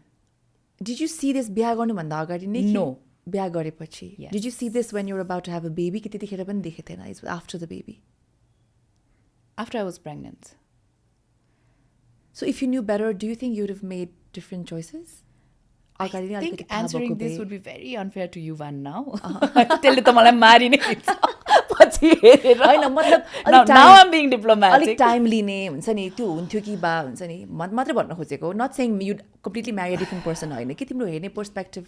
Did you see this biha garnu bhanda agadi नै? No. बिहा गरेपछि did you see this when you're about to have a baby कि त्यतिखेर पनि देखेको थिएन is after the baby after I was pregnant so if you knew better do you think you would have made different choices I think answering this would be very unfair to you, Van, now. त्यसले त मलाई मारि नै दिन्छ पछि हेरेर होइन मतलब now I'm being diplomatic. अलिक टाइम लिने हुन्छ नि त्यो हुन्थ्यो कि बा हुन्छ नि मात्रै भन्न खोजेको not saying you completely marry different person होइन कि तिम्रो हेर्ने पर्सपेक्टिभ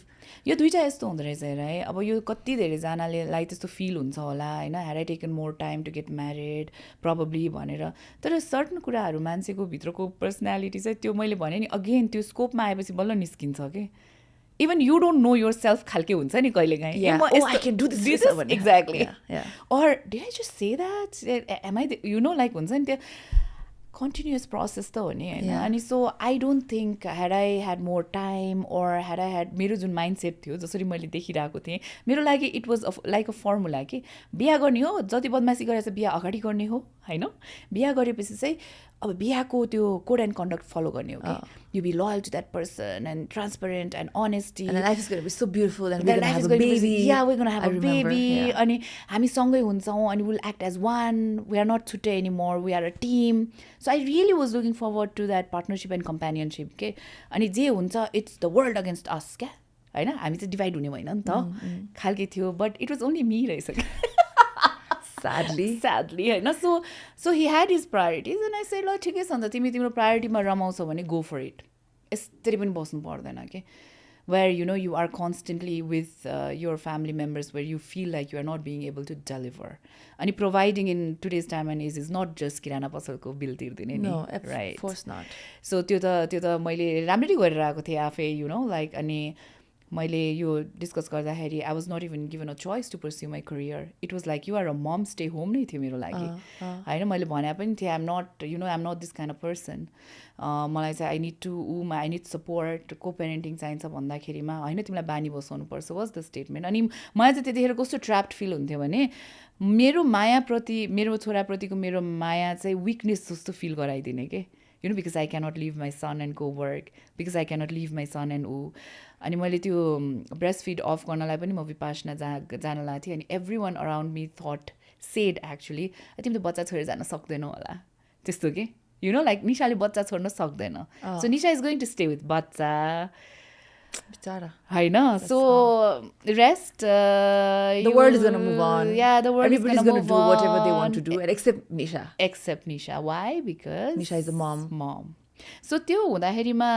यो दुइटा यस्तो हुँदो रहेछ हेर है अब यो कति धेरैजनालाई त्यस्तो फिल हुन्छ होला होइन had I taken more time to get married probably भनेर तर सर्टन कुराहरू मान्छेको भित्रको पर्सनालिटी चाहिँ त्यो मैले भने नि अगेन त्यो स्कोपमा आएपछि बल्ल निस्किन्छ कि even you don't know yourself खालके हुन्छ नि कहिलेकाहीँ I can do this exactly or did I just say that am I you know like हुन्छ नि त्यो continuous process त हो नि होइन अनि so I don't think had I had more time or had I had मेरो जुन माइन्ड सेट थियो जसरी मैले देखिरहेको थिएँ मेरो लागि it was like a formula कि बिहा गर्ने हो जति बदमासी गरेर चाहिँ बिहा अगाडि गर्ने हो होइन बिहा गरेपछि चाहिँ अब बिहाको त्यो कोड एन्ड कन्डक्ट फलो गर्ने हो कि you be loyal to that person and transparent and honesty baby अनि हामी सँगै हुन्छौँ अनि will act as one we are not छुट्टै anymore we are a team so I really was looking forward to that partnership and companionship के अनि जे हुन्छ it's the world against us क्या होइन हामी चाहिँ डिभाइड हुने भएन नि त खालके थियो but it was only me रहेछ sadly होइन so he had his priorities and I said ल ठिकै छ नि त तिमी तिम्रो प्रायोरिटीमा रमाउँछौ भने go for it यसरी पनि बस्नु पर्दैन के where you know you are constantly with your family members where you feel like you are not being able to deliver and providing in today's time and age is not just kirana pasalko bill tirdine ni right of course not so त्यो त मैले राम्ररी गरेर आएको थिएँ आफै you know like अनि मैले यो डिस्कस गर्दाखेरि I was not even given a choice to pursue my career it was like you are a mom stay home नै थियो मेरो लागि होइन मैले भने पनि थिएँ I'm not you know I'm not this kind of person मलाई चाहिँ I need to I need support को पेरेन्टिङ चाहिन्छ भन्दाखेरिमा होइन तिमीलाई बानी बसाउनुपर्छ वाज द स्टेटमेन्ट अनि मलाई चाहिँ त्यतिखेर कस्तो ट्र्याप्ड फिल हुन्थ्यो भने मेरो मायाप्रति मेरो छोराप्रतिको मेरो माया चाहिँ विकनेस जस्तो फिल गराइदिने के you know because I cannot leave my son and go work because I cannot leave my son and अनि मैले त्यो ब्रेस्ट फिड अफ गर्नलाई पनि म विपासना जान लाएको थिएँ अनि every one around me thought shed actually तिमी त बच्चा छोडेर जान सक्दैनौ होला त्यस्तो के यु नो लाइक निशाले बच्चा छोड्न सक्दैन so Nisha is going to stay with bachcha Bichara. होइन so rest The world is going to move on. Yeah, the world Everybody's is going going to do whatever they want to do, and except Nisha. Except Nisha. Why? Because Nisha is a mom. So त्यो हुँदाखेरिमा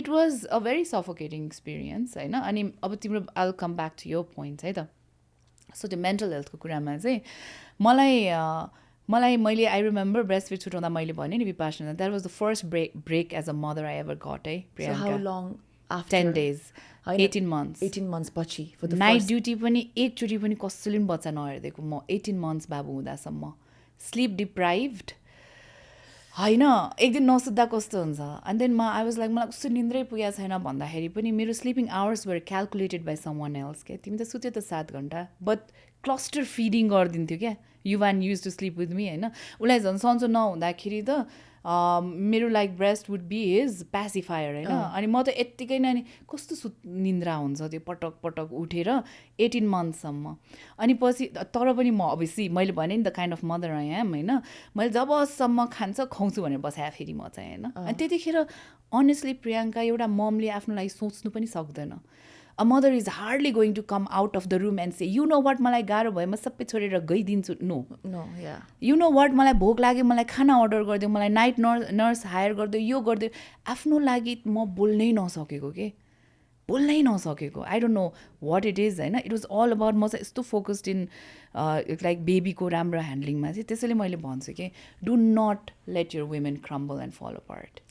it was a very suffocating experience होइन अनि अब तिम्रो I'll come back to your points है त so त्यो mental हेल्थको कुरामा चाहिँ मलाई मैले आई रिमेम्बर ब्रेस्ट फिड छुटाउँदा मैले भने नि Vipassana that was the first break as a mother I ever got है So how long after? 10 days 18 months 18 months पछि for the night first. Duty पनि एकचोटि पनि कसैले पनि बच्चा नहेरिदिएको म 18 months बाबु हुँदासम्म स्लिप डिप्राइभ्ड होइन एक दिन नसुत्दा कस्तो हुन्छ and then I was like मलाई कस्तो निन्द्रै पुगेको छैन भन्दाखेरि पनि मेरो sleeping hours were calculated by someone else क्या तिमी त सुत्यो त 7 घन्टा बट क्लस्टर फिडिङ गरिदिन्थ्यो क्या Yuvan use to sleep with me होइन उसलाई झन् सन्चो नहुँदाखेरि त मेरो like breast would be his pacifier होइन अनि म त यत्तिकै नै कस्तो निन्द्रा हुन्छ त्यो पटक पटक उठेर 18 monthsसम्म अनि पछि तर पनि म अभियसली मैले भने नि the kind of mother I am होइन मैले जबसम्म खान्छ खुवाउँछु भनेर बसाएँ फेरि म चाहिँ होइन अनि त्यतिखेर अनेस्टली प्रियङ्का एउटा ममले आफ्नो लागि सोच्नु पनि सक्दैन a mother is hardly going to come out of the room and say you know what मलाई गाह्रो भयो म सबै छोडेर गइदिन्छु नो यु नो वाट मलाई भोक लाग्यो मलाई खाना अर्डर गरिदियो मलाई नाइट नर्स हायर गरिदियो यो गरिदियो आफ्नो लागि म बोल्नै नसकेको के बोल्नै नसकेको I don't know what it is होइन इट वाज अल अबाउट म चाहिँ यस्तो फोकस्ड इन लाइक बेबीको राम्रो ह्यान्डलिङमा चाहिँ त्यसैले मैले भन्छु कि do not let your women crumble and fall apart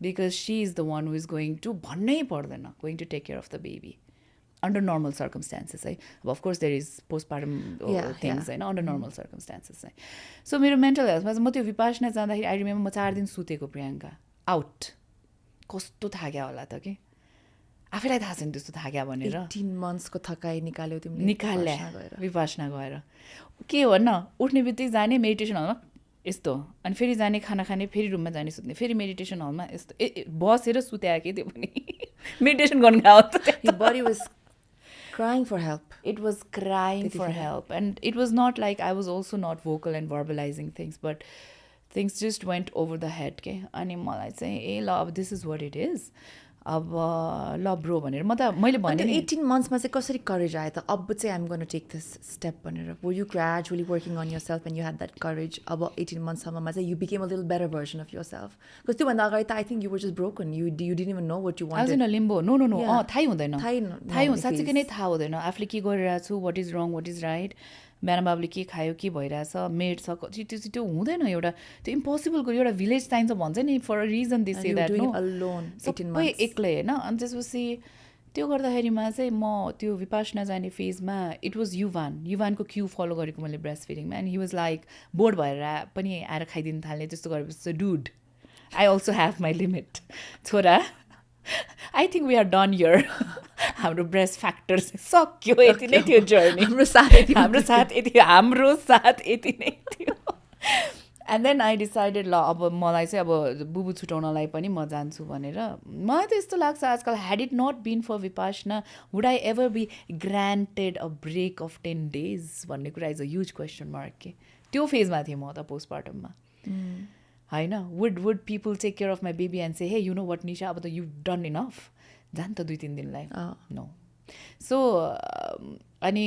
because she is the one who is going to भन्नै पर्दैन going to take care of the baby under normal circumstances है of course there is postpartum things होइन under normal circumstances है so मेरो mental healthमा चाहिँ म त्यो विपासना जाँदाखेरि आई रिमेम्बर म 4 दिन सुतेको प्रियङ्का आउट कस्तो थाक्यो होला त कि आफैलाई थाहा छैन त्यस्तो थाक्यो भनेर 18 months को थकाइ निकाल्यो तिमीले निकाल्यो विपासना गएर के हो न उठ्ने बित्तिकै जाने मेडिटेसन हलमा यस्तो अनि फेरि जाने खाना खाने फेरि रुममा जाने सुत्ने फेरि मेडिटेसन हलमा यस्तो बसेर सुत्या के त्यो पनि मेडिटेसन गर्नु गएको त your body was crying for help. It was crying for help and it was not like I was also not vocal and verbalizing things but things just went over the head के अनि मलाई चाहिँ ए ल अब this is what it is अब ल bro भनेर म त मैले भने 18 months मा चाहिँ कसरी करेज आयो त अब चाहिँ I'm going to take this step भनेर were you gradually working on yourself and you had that courage अब 18 months सम्ममा चाहिँ you became a little better version of yourself because त्योभन्दा अगाडि त I think you were just broken you didn't even know what you wanted. I was in a limbo no थाहै हुँदैन थाहै साँच्चीकै नै थाहा हुँदैन आफूले के गरिरहेको छु what is wrong what is right बिहान बाबुले के खायो के भइरहेछ मेड छ त्यो हुँदैन एउटा त्यो इम्पोसिबलको एउटा भिलेज चाहिन्छ भन्छ नि for a reason this say that सबै एक्लै होइन अनि त्यसपछि त्यो गर्दाखेरिमा चाहिँ म त्यो विपासना जाने फेजमा इट वाज युवानको क्यु फलो गरेको मैले ब्रेस्ट फिडिङमा and he was like bored भएर पनि आएर खाइदिनु थाल्ने त्यस्तो गरेपछि dude I also have my limit छोरा I think we are done here हाम्रो ब्रेस्ट फ्याक्टर सक्यो यति नै थियो जर्नी हाम्रो साथ यति नै थियो एन्ड देन आई डिसाइडेड ल अब मलाई चाहिँ अब बुबु छुटाउनलाई पनि म जान्छु भनेर मलाई त यस्तो लाग्छ आजकल had it not been for Vipassana would I ever be granted a break of 10 days भन्ने कुरा is a huge question mark के त्यो फेजमा थिएँ म त पोस्टपार्टममा होइन would people take care of my baby and say hey you know what Nisha अब त यु डन इनफ जान त 2-3 दिनलाई नो सो अनि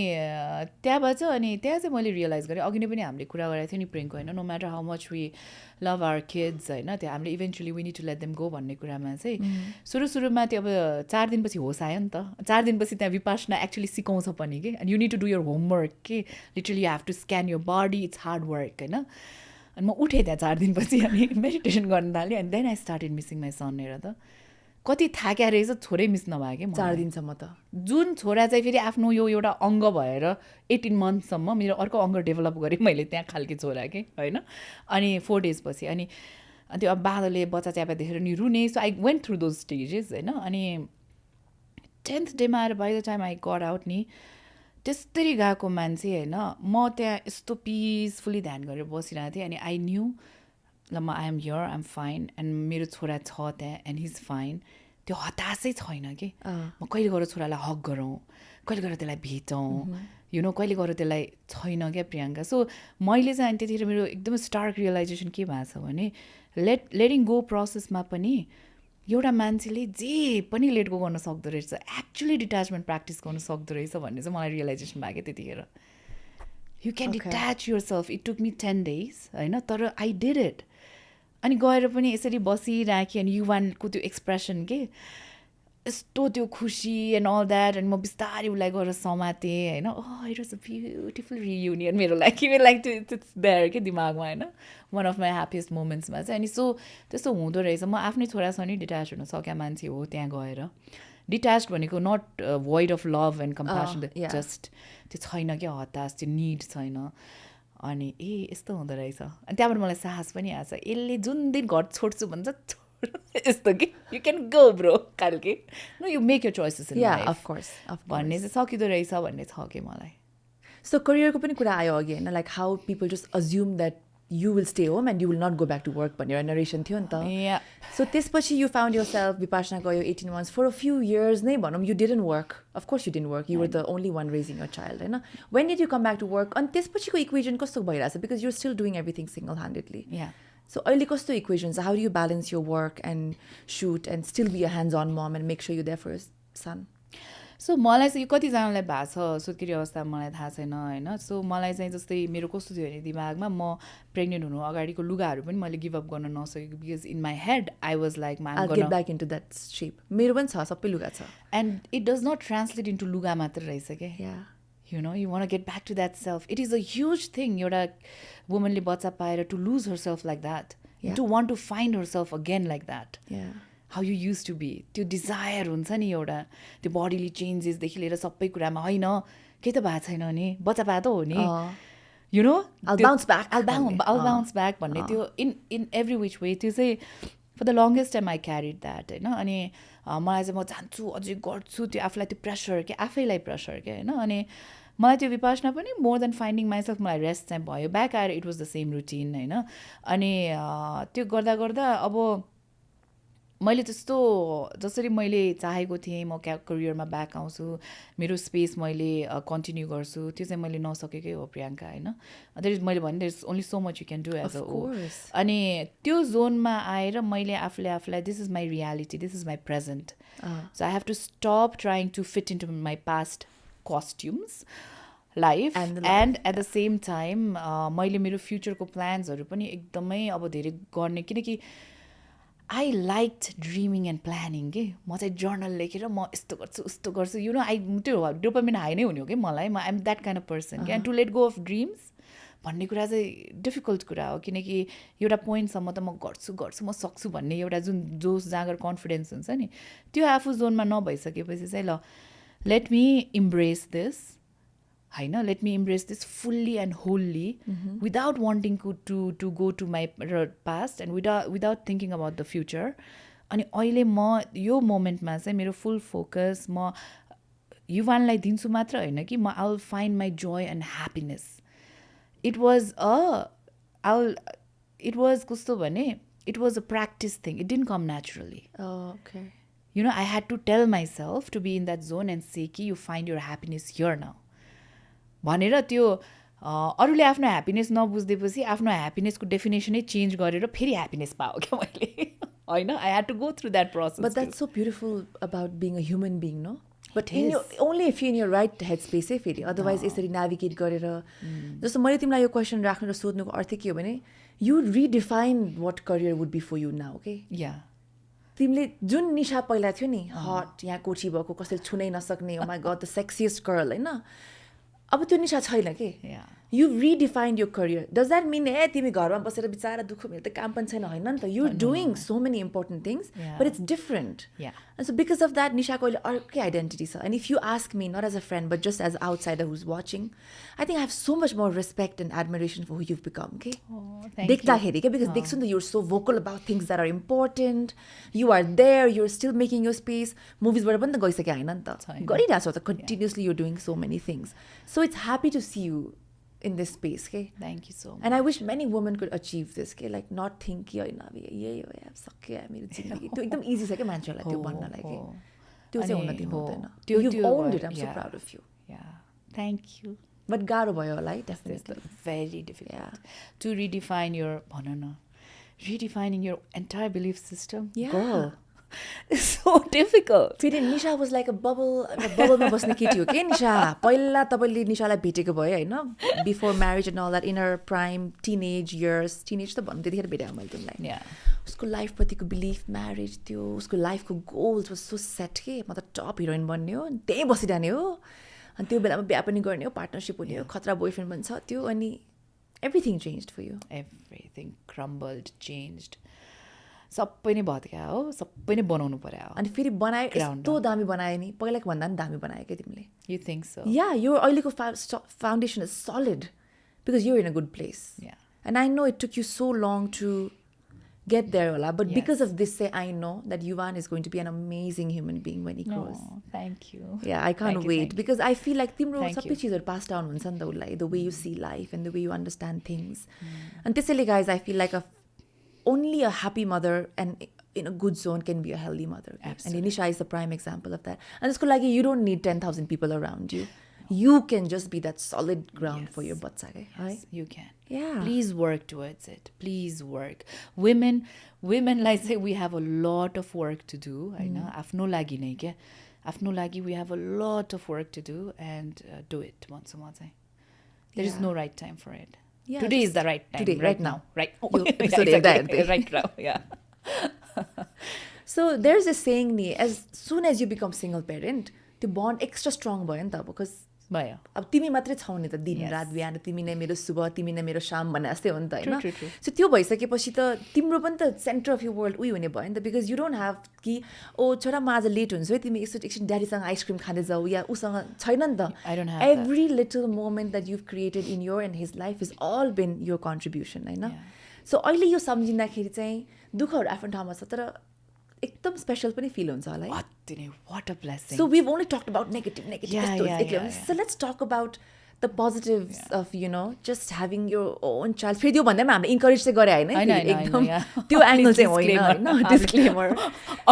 त्यहाँबाट अनि त्यहाँ चाहिँ मैले रियलाइज गरेँ अघि नै पनि हामीले कुरा गरेको थियो नि प्रियङ्का होइन no matter how much we love our kids होइन त्यो हामीले eventually we need to let them go भन्ने कुरामा चाहिँ सुरुमा त्यो अब 4 दिनपछि होस आयो नि त 4 दिनपछि त्यहाँ विपासना एक्चुली सिकाउँछ पनि कि and you need to do your homework के literally you have to scan your body it's hard work होइन अनि म उठेँ त्यहाँ 4 दिनपछि अनि मेडिटेसन गर्न थालेँ अनि then I started missing my son हेर त कति थाक्या रहेछ छोरै मिस नभयो कि 4 दिनसम्म त जुन छोरा चाहिँ फेरि आफ्नो यो एउटा अङ्ग भएर 18 monthsसम्म मेरो अर्को अङ्ग डेभलप गरेँ मैले त्यहाँ खालके छोरा के होइन अनि 4 days पछि अनि त्यो अब बाँदरले बच्चा च्यापा देखेर नि रुने so I went through those stages होइन अनि 10th डेमा आएर by the time I got out नि त्यस्तरी गएको मान्छे होइन म त्यहाँ यस्तो पिसफुल्ली ध्यान गरेर बसिरहेको थिएँ अनि आई न्यू ल म I am here I am fine and मेरो छोरा छ त्यहाँ एन्ड हि इज फाइन त्यो हतासै छैन कि म कहिले गएर छोरालाई हक गरौँ कहिले गएर त्यसलाई भेटौँ यु नो कहिले गएर त्यसलाई छैन क्या प्रियङ्का सो मैले चाहिँ अनि त्यतिखेर मेरो एकदमै स्टार्क रियलाइजेसन के भएको छ भने लेटिङ गो प्रोसेसमा पनि एउटा मान्छेले जे पनि लेट गो गर्न सक्दो रहेछ, एक्चुली डिट्याचमेन्ट प्र्याक्टिस गर्न सक्दो रहेछ भन्ने चाहिँ मलाई रियलाइजेसन भयो क्या त्यतिखेर. You can detach yourself. It took me 10 days होइन, तर आई डिड इट. अनि गएर पनि यसरी बसिराखेँ अनि युवानको त्यो एक्सप्रेसन के यस्तो त्यो खुसी एन्ड अल द्याट. अनि म बिस्तारै उसलाई गएर समातेँ होइन. It was a beautiful reunion मेरो लागि. मेरो लागि त्यो इट्स देयर के दिमागमा होइन, वान अफ माई ह्याप्पिएस्ट मोमेन्ट्समा चाहिँ. अनि सो त्यस्तो हुँदो रहेछ. म आफ्नै छोरासँग नि डिट्याच हुन सकेँ मान्छे हो त्यहाँ गएर. डिट्याच भनेको not void of love and compassion, just त्यो छैन क्या, हतास, त्यो निड छैन. अनि यस्तो हुँदो रहेछ. अनि त्यहाँबाट मलाई साहस पनि आएछ. यसले जुन दिन घर छोड्छु भन्छ यस्तो कि यु क्यान गो ब्रो खालके. No, you make your choices in life of course भन्ने चाहिँ सकिँदो रहेछ भन्ने छ कि मलाई. सो करियरको पनि कुरा आयो अघि होइन, like how people just assume that you will stay home and you will not go back to work भन्ने एउटा नरेसन थियो नि त. सो त्यसपछि you found yourself, Vipassana गयो 18 months, for a few years नै भनौँ you didn't work. Of course you didn't work, you were the only one raising your child होइन. When did you come back to work? अनि त्यसपछिको equation कस्तो भइरहेछ? Because you're still doing everything single handedly. So अहिले कस्तो equation छ? How do you balance your work and shoot and still be a hands-on mom and make sure you're there for your son? So मलाई चाहिँ यो कतिजनालाई भएको छ सुत्केरी अवस्था मलाई थाहा छैन होइन. सो मलाई चाहिँ जस्तै मेरो कस्तो थियो भने दिमागमा, म प्रेग्नेन्ट हुनु अगाडिको लुगाहरू पनि मैले गिभ अप गर्न नसकेको. Because in my head I was like I'll get back into that shape. मेरो पनि छ, सबै लुगा छ. And it does not translate into लुगा मात्र रहेछ क्या. You know, you want to get back to that self. It is a huge thing, एउटा womanले बच्चा पाएर to lose herself like that, to want to find herself again like that, how you used to be. त्यो desire हुन्छ नि एउटा, त्यो bodily changesदेखि लिएर सबै कुरामा. होइन केही त भएको छैन नि, बच्चा पाए त हो नि, you know, I'll bounce back. I'll bounce back भन्ने त्यो in every which way. त्यो चाहिँ for the longest time I carried that होइन. अनि मलाई चाहिँ म जान्छु अझै गर्छु, त्यो आफूलाई त्यो प्रेसर के, आफैलाई प्रेसर के होइन. अनि मलाई त्यो विपासना पनि मोर देन फाइन्डिङ माइसेल्फ मलाई रेस्ट चाहिँ भयो. ब्याक आएर it was the same routine होइन. अनि त्यो गर्दा गर्दा अब मैले त्यस्तो जसरी मैले चाहेको थिएँ म करियरमा ब्याक आउँछु, मेरो स्पेस मैले कन्टिन्यू गर्छु, त्यो चाहिँ मैले नसकेकै हो प्रियङ्का होइन. मैले भने there is only so much you can do as a. अनि त्यो जोनमा आएर मैले आफूलाई this is my reality, this is my present. So I have to stop trying to fit into my past costumes life and at the same time मैले मेरो फ्युचरको प्लान्सहरू पनि एकदमै अब धेरै गर्ने. किनकि I liked dreaming and planning के. म चाहिँ जर्नल लेखेर म यस्तो गर्छु उस्तो गर्छु, यु नो, त्यो डोपामिन हाई नै हुने हो कि मलाई. म I'm that kind of person क्या. And to let go of dreams भन्ने कुरा चाहिँ डिफिकल्ट कुरा हो. किनकि एउटा पोइन्टसम्म त म गर्छु म सक्छु भन्ने एउटा जुन जोस जाँगर कन्फिडेन्स हुन्छ नि, त्यो आफू जोनमा नभइसकेपछि चाहिँ ल let me embrace this होइन, let me embrace this fully and wholly without wanting to go to my past and without thinking about the future. अनि अहिले म यो मोमेन्टमा चाहिँ मेरो फुल फोकस म युवानलाई दिन्छु मात्र होइन कि म I will find my Joy and happiness. It was कस्तो भने it was a practice thing. It didn't com naturally. You know, I had to tell myself to be in that zone and say कि you find your happiness here now भनेर. त्यो अरूले आफ्नो happiness नबुझ्देपछि आफ्नो ह्याप्पिनेसको डेफिनेसनै change गरेर फेरि happiness पाओ क्या मैले होइन. I had to go through that process. But that's so beautiful about being a human being no. But only if you in your right head space है फेरि. अदरवाइज यसरी नेभिगेट गरेर जस्तो मैले तिमीलाई यो क्वेसन राख्नु र सोध्नुको अर्थ के हो भने you redefine what career would be for you now के. तिमीले जुन निशा पहिला थियो नि, हट यहाँ कोठी भएको, कसैले छुनै नसक्ने, oh my God the sexiest girl होइन, अब त्यो निशा छैन के. You redefined your career. Does that mean तिमी घरमा बसेर बिचारा दुःख मेरो त काम पनि छैन? होइन नि त. You doing so many important things but it's different. And so because of that निशाको अहिले अर्कै आइडेन्टिटी छ. And if you ask me not as a friend but just as outsider who's watching, I think I have so much more respect and admiration for who you've become के. देख्दाखेरि क्या, because देख्छु नि त you're so vocal about things that are important, you are there, you're still making your space. मुभिजबाट पनि त गइसक्यो होइन नि त, गरिरहेको छ त continuously. You're doing so many things. So it's happy to see you in this space okay. Thank you so much. And I wish many women could achieve this okay, like not think कि होइन अब यही हो यार सक्यो यार मेरो जिन्दगी. त्यो एकदम इजी छ क्या मान्छेहरूलाई त्यो भन्नलाई कि त्यो चाहिँ हुन दिनु हुँदैन. You've owned it. I'm so proud of you. Thank you. But गाह्रो भयो होला है definitely. Very difficult to redefine your redefining your entire belief system. Girl. so difficult. फेरि निशा वाज लाइक अ बबलमा बस्ने केटी हो कि निशा पहिला तपाईँले निशालाई भेटेको भयो होइन before marriage and all that in her prime teenage years teenage त भन्नु त्यतिखेर भेटेको मैले तिमीलाई उसको लाइफप्रतिको बिलिफ म्यारेज त्यो उसको लाइफको गोल्स वाज सो सेट के म त टप हिरोइन बन्ने हो त्यहीँ बसिरहने हो अनि त्यो बेलामा बिहा पनि गर्ने हो पार्टनरसिप हुने हो खतरा बोयफ्रेन्ड पनि छ त्यो अनि everything change for you everything crumbled changed सबै नै भत्क्या हो सबै नै बनाउनु पर्यो अनि फेरि बनायो यस्तो दामी बनायो नि पहिलाको भन्दा पनि दामी बनायो क्या तिमीले यु थिङ्क सो या यो अहिलेको foundation is solid because you're in a good place and I know it took you so long to get there होला but because of this say I know that Yuvan is going to be an amazing human being when he grows. Thank you. Yeah, I can't wait because I feel like तिम्रो सबै चिजहरु pass down हुन्छ नि त उलाई the way you see life and the way you understand things. And त्यसैले guys I feel like only a happy mother and in a good zone can be a healthy mother. Absolutely. And Nisha is the prime example of that. And त्यसको लागि you don't need 10,000 people around you. You can just be that solid ground for your bachcha, right? You can. Yeah. Please work towards it. Please work. Women like say we have a lot of work to do. I know. Afno lagi nahi kya. Afno lagi we have a lot of work to do and do it once a month. There is no right time for it. Yeah, today is the right time. Today, right now. Right. Episode exactly. Right now. Yeah. So there's a saying ni as soon as you become single parent, the bond extra strong भयो नि त because भयो अब तिमी मात्रै छौ नि त दिन रात बिहान तिमी नै मेरो सुबह तिमी नै मेरो शाम भन्ने जस्तै हो नि त होइन सो त्यो भइसकेपछि त तिम्रो पनि त सेन्टर अफ यु वर्ल्ड उयो हुने भयो नि त बिकज यु डोन्ट ह्याभ कि ओ छोरा म आज लेट हुन्छु है तिमी एकछिन ड्याडीसँग आइसक्रिम खाँदै जाऊ या उसँग छैन नि त every little moment that you've created in your and his life is all been your contribution होइन सो अहिले यो सम्झिँदाखेरि चाहिँ दुःखहरू आफ्नो ठाउँमा छ तर एकदम स्पेशल पनि फिल हुन्छ होला है what a blessing so we've only talked about negative so let's talk about the positives of you know just having your own child फेरि त्यो भन्दा पनि हामीले इन्करेज चाहिँ गरे होइन एकदम त्यो एङ्गल चाहिँ होइन डिस्क्लेमर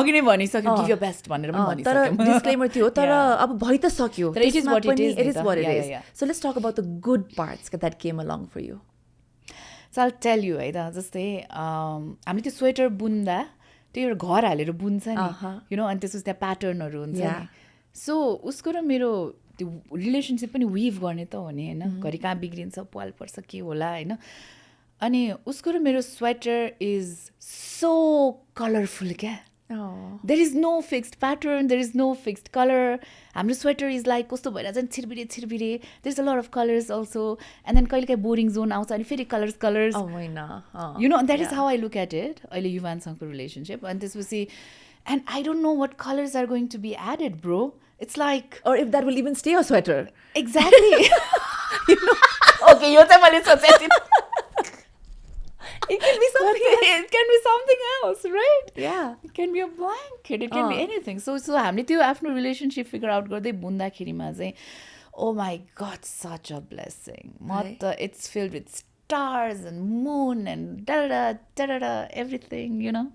अघि नै भनिसक्यो गिभ योर बेस्ट भनेर पनि भनिसक्यो तर डिस्क्लेमर थियो तर अब भइ त सक्यो it is what it is so let's talk about the good parts that came along for you so I'll tell you है त जस्तै हामीले त्यो स्वेटर बुन्दा त्यो एउटा घर हालेर बुन्छ नि यु नो अनि त्यसपछि त्यहाँ प्याटर्नहरू हुन्छ नि सो उसको र मेरो त्यो रिलेसनसिप पनि विभ गर्ने त हो नि होइन घरि कहाँ बिग्रिन्छ पाल पर्छ के होला होइन अनि उसको र मेरो स्वेटर इज सो कलरफुल क्या there is no fixed pattern there is no fixed colour हाम्रो स्वेटर इज लाइक कस्तो भइरहेको छ नि छिरबिरे there is a lot of colours also and then कहिले काहीँ बोरिङ जोन आउँछ अनि फेरि colours you know that is how I look at it अहिले युवानसँगको रिलेसनसिप अनि त्यसपछि and I don't know what colours are going to be added bro it's like or if that will even stay a sweater exactly okay यो चाहिँ मैले सोचेको थिएँ it can be something it can be something else right yeah it can be a blanket it can be anything so हामीले त्यो आफ्नो relationship figure out गर्दै बुन्दाखेरिमा चाहिँ oh my god such a blessing म त it's filled with stars and moon and da everything you know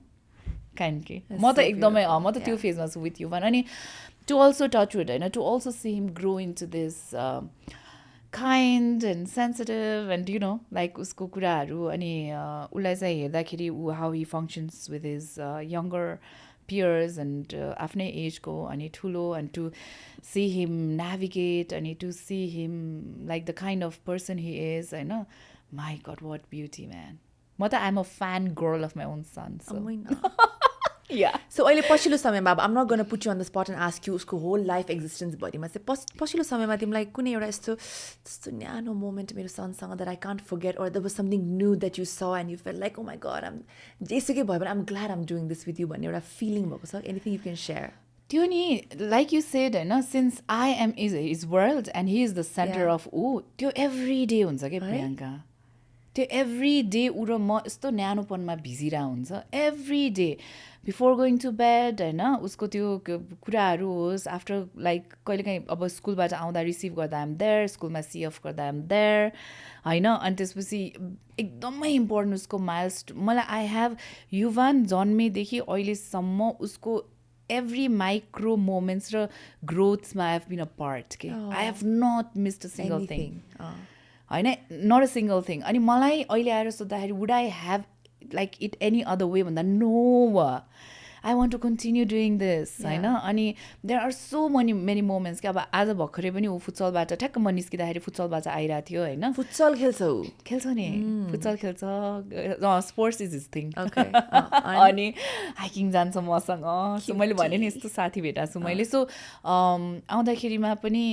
kind के म त एकदमै म त त्यो फेजमा छु with you अनि to also touch wood होइन to also see him grow into this kind and sensitive and you know like उसको कुराहरू अनि उसलाई चाहिँ हेर्दाखेरि how he functions with his younger peers and आफ्नै एजको अनि ठुलो and to see him navigate अनि to see him like the kind of person he is होइन my god what beauty man म त I'm a fan girl of my own son so yeah so अहिले पछिल्लो समयमा अब I'm not going to put you on the spot and ask you उसको whole life existence भरिमा चाहिँ पछिल्लो समयमा तिमीलाई कुनै एउटा यस्तो न्यानो मोमेन्ट मेरो सनसँग that I can't forget or there was something new that you saw and you felt like oh my god I'm जेसुकै भयो भने I'm glad I'm doing this with you भन्ने एउटा फिलिङ भएको छ anything you can share त्यो नि like you said होइन since I am his world and he is the center of त्यो every day हुन्छ क्या प्रियङ्का त्यो every day ऊ र म यस्तो न्यानोपनमा भिजिरहेको हुन्छ every day before going to bed होइन उसको त्यो कुराहरू होस् आफ्टर लाइक कहिलेकाहीँ अब स्कुलबाट आउँदा रिसिभ गर्दा आम देयर स्कुलमा सिएफ गर्दा आम देयर होइन अनि त्यसपछि एकदमै इम्पोर्टेन्ट उसको मलाई आई हेभ युवान जन्मेदेखि अहिलेसम्म उसको एभ्री माइक्रो मोमेन्ट्स र ग्रोथ्समा I have been a part के I have not missed a single thing होइन नट अ सिङ्गल थिङ अनि मलाई अहिले आएर सोद्धाखेरि would I have like it any other way भन्दा no I want to continue doing this होइन अनि there are so many moments कि अब आज भर्खरै पनि ऊ फुटसलबाट ठ्याक्क म निस्किँदाखेरि फुटसलबाट आइरहेको थियो होइन फुटसल खेल्छ नि फुटसल खेल्छ स्पोर्ट्स इज हिज थिङ अनि हाइकिङ जान्छ मसँग सो मैले भने नि यस्तो साथी भेटाएको छु मैले सो आउँदाखेरिमा पनि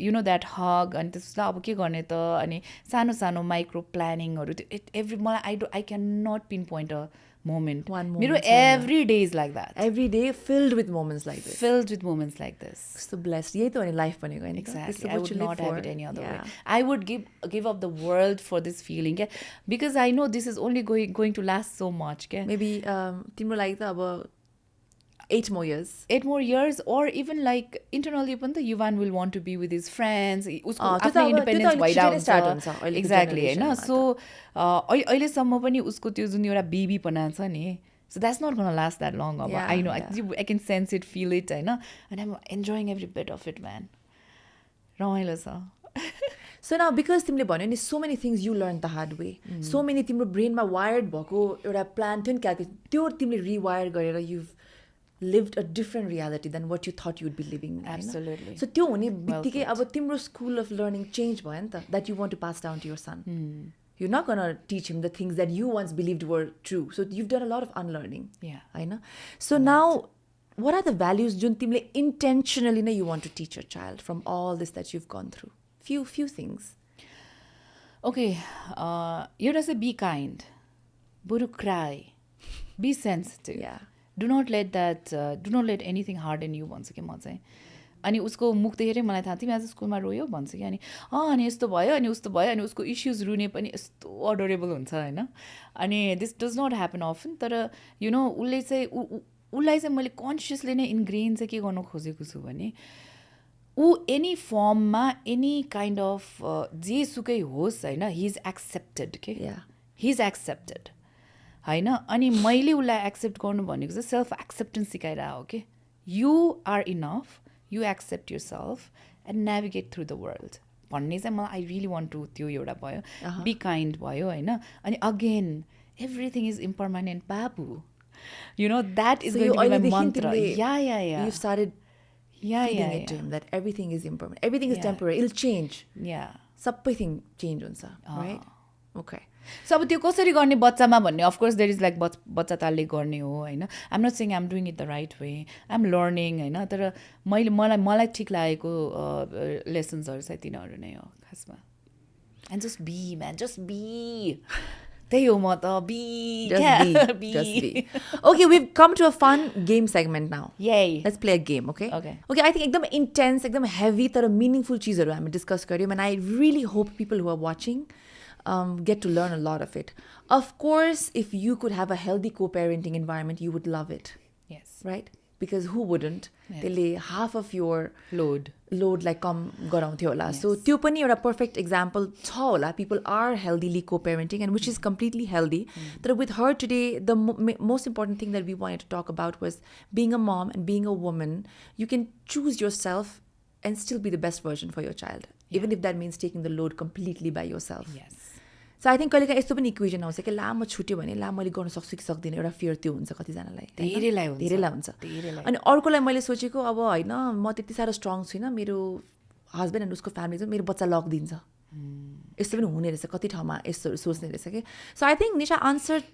यु नो द्याट हग अनि त्यसलाई अब के गर्ने त अनि सानो सानो माइक्रो प्लानिङहरू त्यो एभ्री मलाई I can not pinpoint a moment. One moment. मेरो every day is like that. Every day filled with moments like this. Filled with moments like this. So blessed. यही त हो नि life भनेको हैन. Exactly. I would not have it any other way. I would give up the world for this feeling. Because I know this is only going to last so much. Maybe तिम्रो लागि त अब 8 more years. 8 more years, or even like internally पनि त Yuvan will want to be with his friends. उसको आफ्नो independence भइरहेको हुन्छ. Exactly, हैन? So अहिलेसम्म पनि उसको त्यो जुन एउटा बेबीपना छ नि, so that's not going to last that long. I know, I can sense it, feel it, हैन? And I'm enjoying every bit of it, man. रमाइलो छ. So now, because तिमीले भन्यो नि, so many things you learned the hard way. So many तिम्रो ब्रेनमा wired भएको एउटा plan थियो नि क्याल्कुलेट, त्यो तिमीले rewire गरेर you've lived a different reality than what you thought you'd be living. Absolutely. So त्यो हुने बित्तिकै अब तिम्रो school of learning change भयो नि त, that you want to pass down to your son. You're not going to teach him the things that you once believed were true. So you've done a lot of unlearning. Yeah. हैन? So now, what are the values जुन तिमीले intentionally नै you want to teach your child from all this that you've gone through? Few things. Okay, एउटा चाहिँ be kind. बरु cry. Be sensitive. Yeah. Do not let anything harden you भन्छु कि म चाहिँ. अनि उसको मुख देखेरै मलाई थाहा तिमी आज स्कुलमा रोयो भन्छु कि अनि यस्तो भयो अनि उस्तो भयो अनि उसको इस्युज रुने पनि यस्तो अडोरेबल हुन्छ होइन. अनि this does not happen often. तर यु नो उसलाई चाहिँ मैले कन्सियसली नै इन्ग्रेन चाहिँ के गर्नु खोजेको छु भने ऊ एनी फर्ममा एनी काइन्ड अफ जे सुकै होस् होइन, हि इज एक्सेप्टेड के, हि इज एक्सेप्टेड होइन. अनि मैले उसलाई एक्सेप्ट गर्नु भनेको चाहिँ सेल्फ एक्सेप्टेन्स सिकाइरहेको हो कि you are enough, you accept yourself and navigate through the world भन्ने चाहिँ मलाई आई रियली वान्ट टु त्यो एउटा भयो. बी काइन्ड भयो होइन. अनि अगेन एभ्रिथिङ इज इम्पर्मानेन्ट बाबु, you know that is going to be my mantra. You started feeding it to him that everything is impermanent, everything is temporary, it'll change. सबै thing change हुन्छ, right? Okay. So अब त्यो कसरी गर्ने बच्चामा भन्ने of course there is like बच्चा तालले गर्ने हो होइन. I'm not saying I'm doing it the right way, I'm learning होइन. तर मलाई ठिक लागेको लेसन्सहरू चाहिँ तिनीहरू नै हो खासमा. And just be man, just be. त्यही हो म त, be. Just be. Okay, we've come to a fun game segment now. Yay. Let's play a game, okay? Okay. Okay, I think एकदम intense, एकदम heavy तर meaningful चिजहरू हामी discuss गऱ्यौँ. And I really hope people who are watching get to learn a lot of it. Of course, if you could have a healthy co-parenting environment, you would love it. Yes. Right? Because who wouldn't? त्यसले half of your load like कम गराउँथ्यो होला. So त्यो पनि एउटा perfect example छ होला. People are healthily co-parenting and which is completely healthy. But with her today, the most important thing that we wanted to talk about was being a mom and being a woman. You can choose yourself and still be the best version for your child. Even if that means taking the load completely by yourself. Yes. So I think कहिलेकाहीँ यस्तो पनि equation आउँछ कि ला म छुट्यो भने ला मैले गर्न सक्छु कि सक्दिनँ, एउटा फियर त्यो हुन्छ कतिजनालाई. धेरैलाई हुन्छ. अनि अर्कोलाई मैले सोचेको अब होइन म त्यति साह्रो स्ट्रङ छुइनँ, मेरो हस्बेन्ड एन्ड उसको फ्यामिली चाहिँ मेरो बच्चा लगिदिन्छ. यस्तो पनि हुने रहेछ, कति ठाउँमा यस्तोहरू सोच्ने रहेछ कि. So I think Nisha answer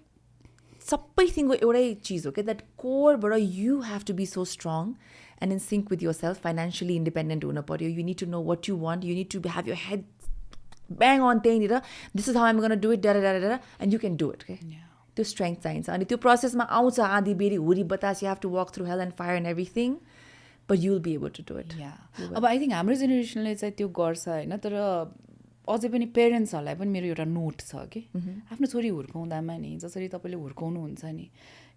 सबै थिङको एउटै चिज हो कि द्याट कोरबाट you have to be so strong and in sync with yourself, financially independent हुन पर्यो. You need to know what you want. You need to have your head bang on त्यहीँनिर this is how I'm going to do it, and you can do it. Okay? त्यो strength चाहिन्छ. अनि त्यो प्रोसेसमा आउँछ आँधी बेरी हुरी बतास, you have to walk through hell and fire and everything, but you'll be able to do it. अब I think हाम्रो जेनेरेसनले चाहिँ त्यो गर्छ होइन. तर अझै पनि पेरेन्ट्सहरूलाई पनि मेरो एउटा नोट छ कि आफ्नो छोरी हुर्काउँदामा नि जसरी तपाईँले हुर्काउनुहुन्छ नि,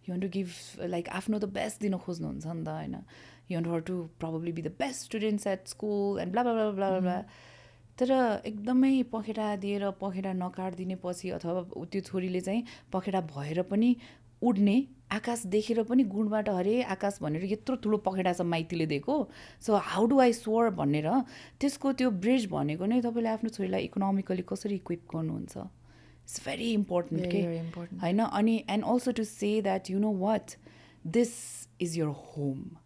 you want to give like आफ्नो त बेस्ट दिन खोज्नुहुन्छ नि त होइन. You want her to probably be the best students at school and blah blah blah blah blah. तर एकदमै पखेटा दिएर पखेटा नकाटिदिने पछि अथवा त्यो छोरीले चाहिँ पखेटा भएर पनि उड्ने, आकाश देखेर पनि गुणबाट हरे आकाश भनेर यत्रो ठुलो पखेटा छ माइतीले दिएको. सो हाउ डु आई सोर भनेर त्यसको त्यो ब्रिज भनेको नै तपाईँले आफ्नो छोरीलाई इकोनोमिकली कसरी इक्विप गर्नुहुन्छ. इट्स भेरी इम्पोर्टेन्ट के होइन. अनि and also to say that you know what this is your home.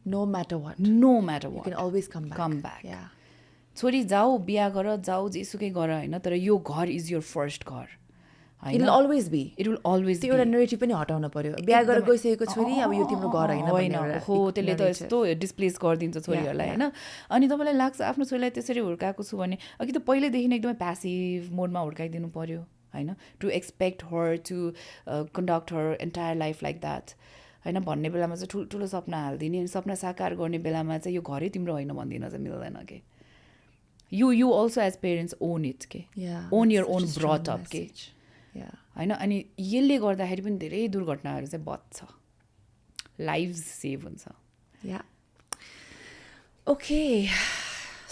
No matter what. No matter You what. can always come back. Come back. Yeah. छोरी जाऊ बिहा गर जाऊ जेसुकै गर होइन तर यो घर इज योर फर्स्ट घर It will always be. It will always त्यो एउटा नेरेटिभ पनि हटाउन पर्यो बिहा गरेर गइसकेको छोरी अब यो तिम्रो घर होइन होइन हो त्यसले त यस्तो डिस्प्लेस गरिदिन्छ छोरीहरूलाई होइन अनि तपाईँलाई लाग्छ आफ्नो छोरीलाई त्यसरी हुर्काएको छु भने अघि त पहिल्यैदेखि नै एकदमै प्यासिभ मोडमा हुर्काइदिनु पर्यो होइन to expect her to conduct her entire life like that होइन भन्ने बेलामा चाहिँ ठुल्ठुलो सपना हालिदिने अनि सपना साकार गर्ने बेलामा चाहिँ यो घरै तिम्रो होइन भनिदिन चाहिँ मिल्दैन के you also as parents own it के own your own brought up के होइन अनि यसले गर्दाखेरि पनि धेरै दुर्घटनाहरू चाहिँ बच्छ लाइफ्स सेभ हुन्छ okay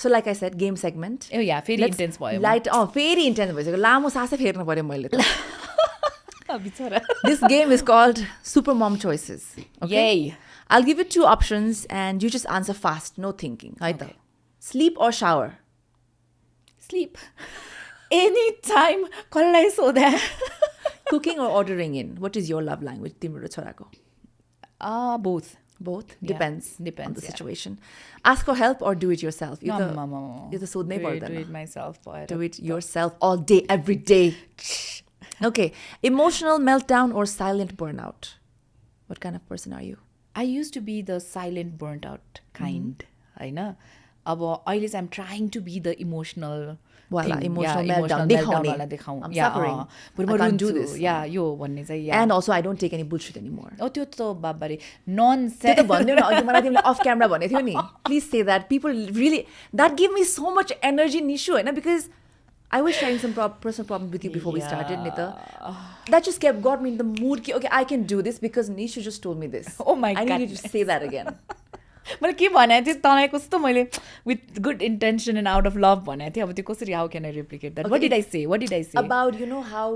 so like I said game segment ए या फेरि इन्टेन्स भयो लाइट फेरि इन्टेन्स भइसक्यो लामो सासै फेर्नु पऱ्यो मैले त बिचरा This game is called Super Mom Choices. Okay? Yay. I'll give you 2 options and you just answer fast, no thinking. Okay. Sleep or shower? Sleep. Anytime. Kalai so that. Cooking or ordering in? What is your love language? Timuro chorako. Both. Both? Yeah, Depends on the yeah. situation. Ask for help or do it yourself? You the sodne parda. Do it myself. Do it yourself all day, every day. Okay. Emotional meltdown or silent burnout? What kind of person are you? I used to be the silent burnt out kind. होइन अब अहिले चाहिँ I'm trying to be the emotional Wala, thing. emotional Yeah, meltdown. वाला देखाउँ. I'm Yeah, suffering. बरु I म can't do रुन्छु. this. Yeah, यो भन्ने चाहिँ yeah. And also, I don't take any bullshit anymore. त्यो त बाबारे त्यो ननसेन्स त भन्दियो न अघि मलाई तिमीले अफ क्यामेरा भनेको थियो नि please say that people really that give me so much energy Nisu होइन because I was sharing some personal problem with you before we started, Nita. That just got me in the mood. Okay, I can do this because Nisha just told me this. Oh my God. I need you to say that again. मैले के भनेको थिएँ तँलाई कस्तो मैले with good intention and out of love भनेको थिएँ अब त्यो कसरी how can I replicate that what did I say About, you know, how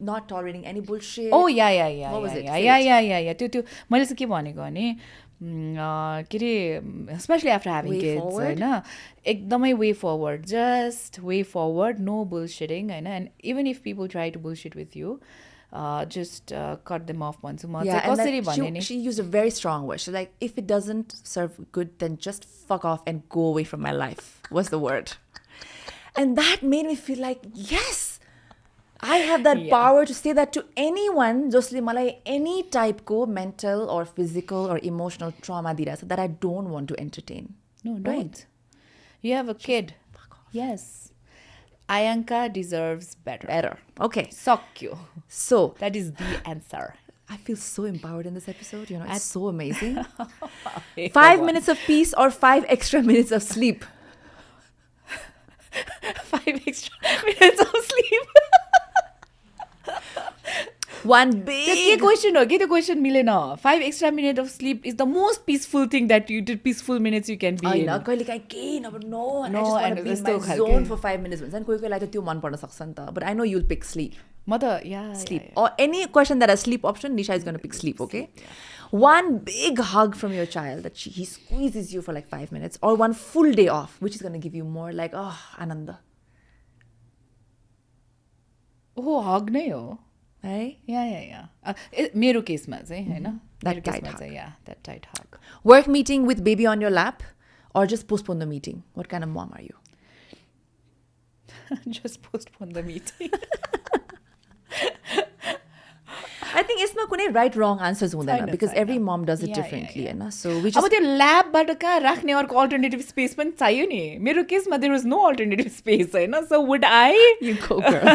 not tolerating any bullshit. Oh yeah What was it? Yeah त्यो मैले चाहिँ के भनेको भने के अरे स्पेसली आफ्टर ह्याभिङ किड्स होइन एकदमै way forward just way forward no bullshitting होइन and even if people try to bullshit with you just cut them off भन्छु म चाहिँ कसरी भने नि she used a very strong word. She's like, if it doesn't serve good, then just fuck off and go away from my life, was the word. And that made me feel like, yes, I have that power to say that to anyone, josle malai any type ko mental or physical or emotional trauma dira so that I don't want to entertain. No, don't. You have a kid. Fuck off. Yes. Priyanka deserves better. Okay. Suck you. So That is the answer. I feel so empowered in this episode. You know, it's so amazing. 5 minutes of peace or 5 extra minutes of sleep? 5 extra minutes of sleep. One big... के question हो कि त्यो question मिलेन 5 extra minutes of sleep is the most peaceful thing that you did peaceful minutes you can be in. होइन कहिले काहीँ केही नभए no and I No, just want and to be in यस्तो my खालके। zone for 5 minutes भन्छ नि कोही कोहीलाई त त्यो मन पर्न सक्छ नि त but I know you'll pick sleep. म त Sleep. Or any question that has sleep option, Nisha is going to pick sleep, okay? One big hug from your child that he squeezes you for like 5 minutes or one full day off, which is going to give you more like, oh, Ananda. हो हग नै हो Hey? या मेरो केसमा चाहिँ होइन That tight hug. that tight hug. Work meeting with baby on your lap or just postpone the meeting? What kind of mom are you? Just postpone the meeting. I think यसमा कुनै right wrong answers हुँदैन छैन, because छैन। every mom does it Yeah, differently yeah. हैन so we अब just त्यो ल्याबबाट कहाँ राख्ने अर्को अल्टरनेटिभ स्पेस पनि चाहियो नि मेरो केसमा there was no alternative space होइन so would I you go girl.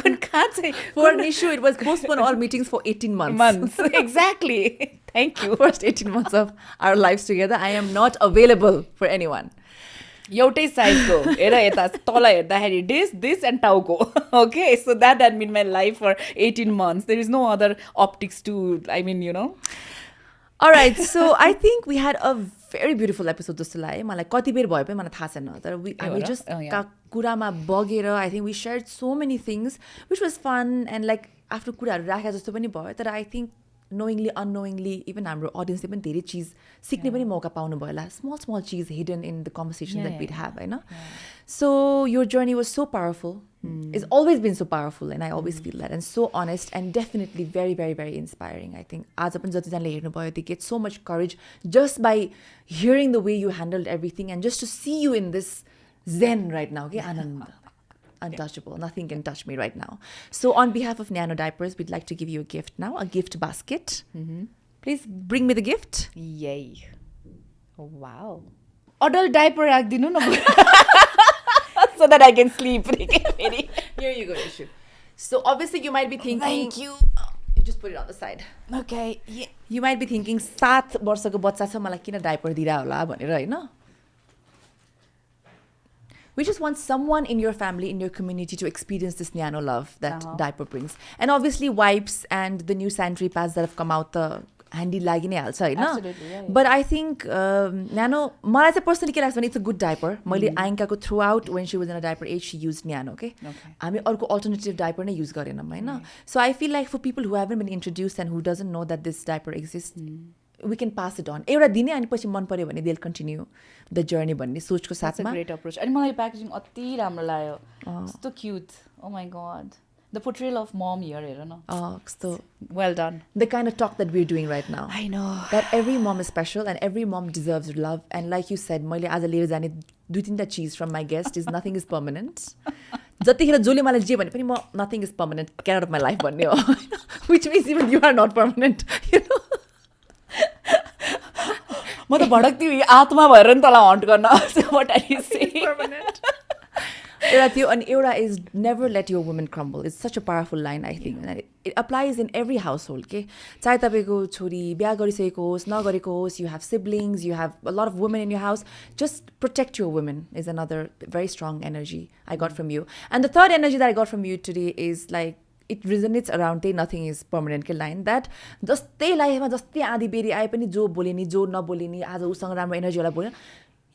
कुन कहाँ चाहिँ For Nishu, it was postpone all meetings for 18 months. months exactly thank you First 18 months of our lives together, I am not available for anyone. एउटै साइजको हेर यता तल हेर्दाखेरि this and टाउको okay so that had been my life for 18 months there is no other optics to I mean you know All right, so I think we had a very beautiful episode जस्तो लाग्यो मलाई कति बेर भयो पनि मलाई थाहा छैन तर हामी हो र? just Oh, yeah. कुरामा बगेर I think we shared so many things which was fun and like आफ्नो कुराहरू राखे जस्तो पनि भयो तर I think knowingly unknowingly even हाम्रो audience ले पनि धेरै चिज सिक्ने पनि मौका पाउनु भयो होला small cheese hidden in the conversation that we'd have हैन so your journey was so powerful It's always been so powerful, and I always feel that, and so honest, and definitely very, very, very inspiring. I think आज पनि जतिजनाले हेर्नुभयो, they get so much courage just by hearing the way you handled everything, and just to see you in this zen right now. Okay, Anand, untouchable. Nothing can touch me right now. So on behalf of Nyano Diapers, we'd like to give you a gift now, a gift basket. Please bring me the gift. Yay. Oh, wow. Adult diaper राख्दिनु न so that I can sleep. Here you go, Nisha. So obviously you might be thinking... Thank you. You just put it on the side. Okay. Yeah. You might be thinking 7 वर्षको बच्चा छ मलाई किन diaper दिरा होला भनेर हैन. We just want someone in your family, in your community to experience this Nyano love that diaper brings. And obviously wipes and the new sanitary pads that have come out, the handy lagi नै हाल्छ हैन. Absolutely, yeah. But I think Nyano, मलाई चाहिँ personally के लाग्छ भने it's a good diaper. मैले आइङ्काको throughout when she was in a diaper age, she used Nyano, okay? हामी अर्को alternative diaper नै use गरेनौँ हैन. So I feel like for people who haven't been introduced and who doesn't know that this diaper exists, we can pass it on. एउटा दिने अनि पछि मन पर्यो भने they'll continue the journey भन्ने सोचको That's a साथमा. great approach. अनि मलाई प्याकेजिङ अति राम्रो लाग्यो. So cute. Oh my god. The portrayal of mom here, हेर न. So Well done. the kind of talk that we're doing right now. I know. That every mom is special and every mom deserves love. And like you said, मैले आज लिएर जाने 2-3 cheese from my guest is nothing is permanent. जतिखेर जसले मलाई जे भने पनि म nothing is permanent, get out of my life भन्ने हो. Which means even you are not permanent, you know. म त भडक्ती आत्मा भएर नि तँलाई हन्ट गर्न. What are you saying? Permanent. एउटा त्यो अनि एउटा is never let your woman crumble. It's such a powerful line, I think. And it applies in every household, okay? चाहे तपाईँको छोरी बिहा गरिसकेको होस्, नगरेको होस्, you have siblings, you have a lot of women in your house. Just protect your women is another very strong energy I got from you. And the third energy that I got from you today is like, it resonates around nothing is permanent के line that जस्तै लाइफमा जस्तै आधी बेरी आए पनि जो बोले नि जो नबोले नि आज उसँग राम्रो एनर्जी होला बोल्न,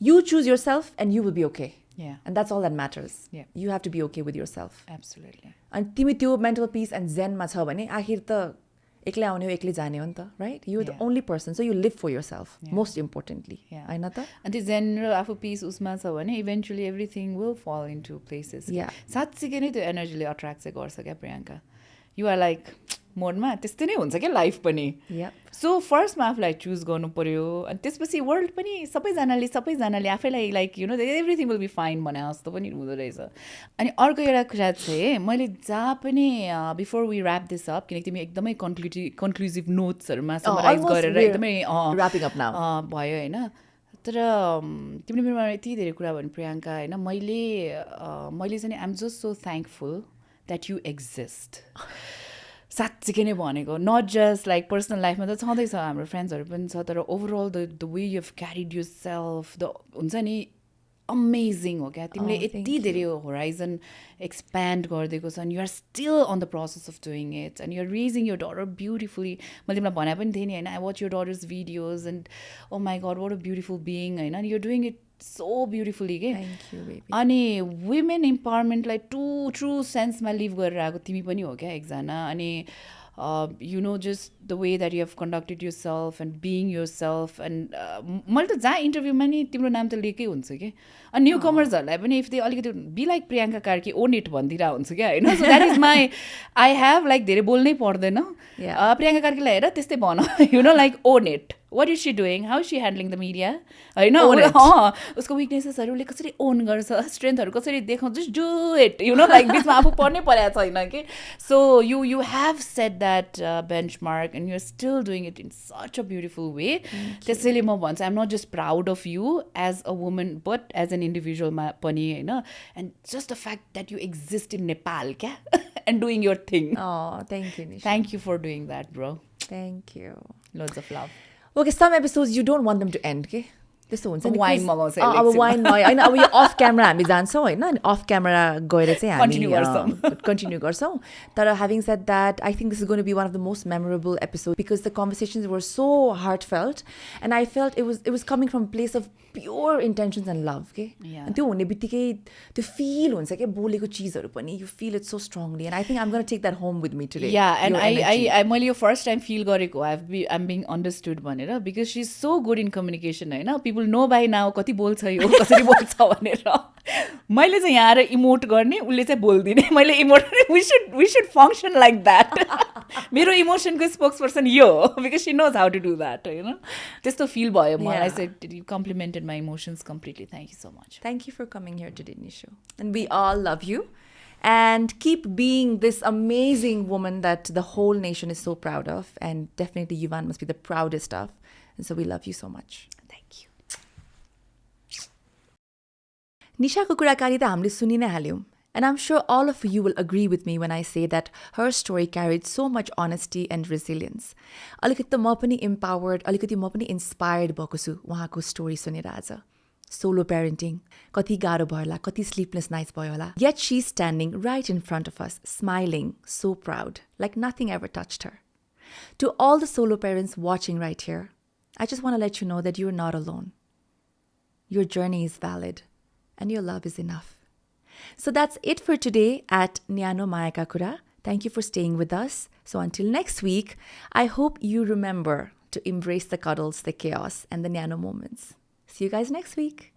you choose yourself and you will be okay. Yeah. And that's all that matters. Yeah. You have to be okay with yourself. Absolutely. And तिमी त्यो mental peace and zen मा छ भने आखिर त एक्लै आउने हो एक्लै जाने हो नि त, right? You're the only person, so you live for yourself, most importantly. हैन त? And the zen र आफू peace उसमा छ भने eventually everything will fall into places. Yeah. साँच्चीकै नै त्यो एनर्जीले अट्र्याक्ट चाहिँ गर्छ क्या प्रियङ्का. You are like मोडमा त्यस्तै नै हुन्छ क्या लाइफ पनि. सो फर्स्टमा आफूलाई चुज गर्नु पर्यो अनि त्यसपछि वर्ल्ड पनि सबैजनाले आफैलाई like you know everything will be fine भने जस्तो पनि हुँदो रहेछ. अनि अर्को एउटा कुरा चाहिँ मैले जहाँ पनि before we wrap this up किनकि तिमी एकदमै कन्क्लुजिभ नोट्सहरूमा समराइज गरेर एकदमै wrapping up now भयो होइन. तर तिमीले मेरोमा यति धेरै कुरा भन्नु प्रियङ्का होइन. मैले चाहिँ I'm just so thankful that you exist. साँच्चीकै नै भनेको नट जस्ट लाइक पर्सनल लाइफमा त छँदैछ हाम्रो फ्रेन्ड्सहरू पनि छ तर overall the way you have carried yourself the हुन्छ नि अमेजिङ हो क्या. तिमीले यति धेरै होराइजन एक्सप्यान्ड गरिदिएको छ अनि you're still on the process of doing it and you're raising your daughter beautifully. मैले तिमीलाई भने पनि थिएँ नि होइन I watch your daughter's videos and oh my God what a beautiful being होइन. You're doing it so beautifully के. अनि वुमेन इम्पावरमेन्टलाई ट्रु सेन्समा लिभ गरेर आएको तिमी पनि हो क्या एकजना. अनि you know just the way that you have conducted yourself and being yourself and मैले त जहाँ इन्टरभ्यूमा नि तिम्रो नाम त लिएकै हुन्छ कि. अनि न्यू कमर्सहरूलाई पनि इफ दे अलिकति be like Priyanka Karki own it भनिदिरहेको हुन्छ क्या होइन. So that is my I have like धेरै बोल्नै पर्दैन. प्रियङ्का कार्कीलाई हेर त्यस्तै भन you know like own it. What is she doing, how she handling the media होइन. उसको विकनेसेसहरू उसले कसरी ओन गर्छ, स्ट्रेन्थहरू कसरी देखाउँछ, just do it you know like बिचमा आफू पढ्नै परेको छैन कि. So you have set that benchmark and you're still doing it in such a beautiful way. त्यसैले म भन्छु I'm not just proud of you as a woman but as an इन्डिभिजुअलमा पनि होइन. And just the fact that you exist in Nepal क्या and doing your thing. Thank you for doing that bro. Thank you. Loads of love. Okay, some episodes you don't want them to end, okay? त्यस्तो हुन्छ नि wine मगाउँछ अब wine होइन अब यो of camera हामी जान्छौँ होइन अनि अफ क्यामेरा गएर चाहिँ हामी कन्टिन्यू गर्छौँ. तर having said that I think this is going be one of the most memorable episode because the conversations were so heartfelt and I felt it was coming from place of pure intentions and love के. त्यो हुने बित्तिकै त्यो feel हुन्छ क्या बोलेको चिजहरू पनि you feel it so strongly and I think I'm gonna take that home with me today. Yeah and I मैले यो फर्स्ट टाइम फिल गरेको आइम बिङ अन्डरस्टुड भनेर because she is so good in communication होइन. People know by now कति बोल्छ यो कसरी बोल्छ भनेर. मैले चाहिँ यहाँ आएर इमोट गर्ने उसले चाहिँ बोल्दिने मैले emote we should function like that मेरो इमोसनको स्पोक्स पर्सन यो हो because she knows how to do that होइन त्यस्तो फिल भयो मलाई चाहिँ you complimented my emotions completely thank you so much Thank you for coming here today, Nisha. And we all love you. And keep being this amazing woman that the whole nation is so proud of. And definitely Yuvan must be the proudest of. And so we love you so much. Thank you Nishaको कुराकानी त हामीले सुनि नै हाल्यौँ. And I'm sure all of you will agree with me when I say that her story carried so much honesty and resilience. अलिकति त म पनि empowered, अलिकति म पनि inspired भएको छु उहाँको story सुनेर आज. Solo parenting, कति गाह्रो भयो होला, कति sleepless nights भयो होला. Yet she's standing right in front of us, smiling, so proud, like nothing ever touched her. To all the solo parents watching right here, I just want to let you know that you're not alone. Your journey is valid. And your love is enough. So that's it for today at Nyano Kura. Thank you for staying with us. So until next week, I hope you remember to embrace the cuddles, the chaos, and the Nyano moments. See you guys next week.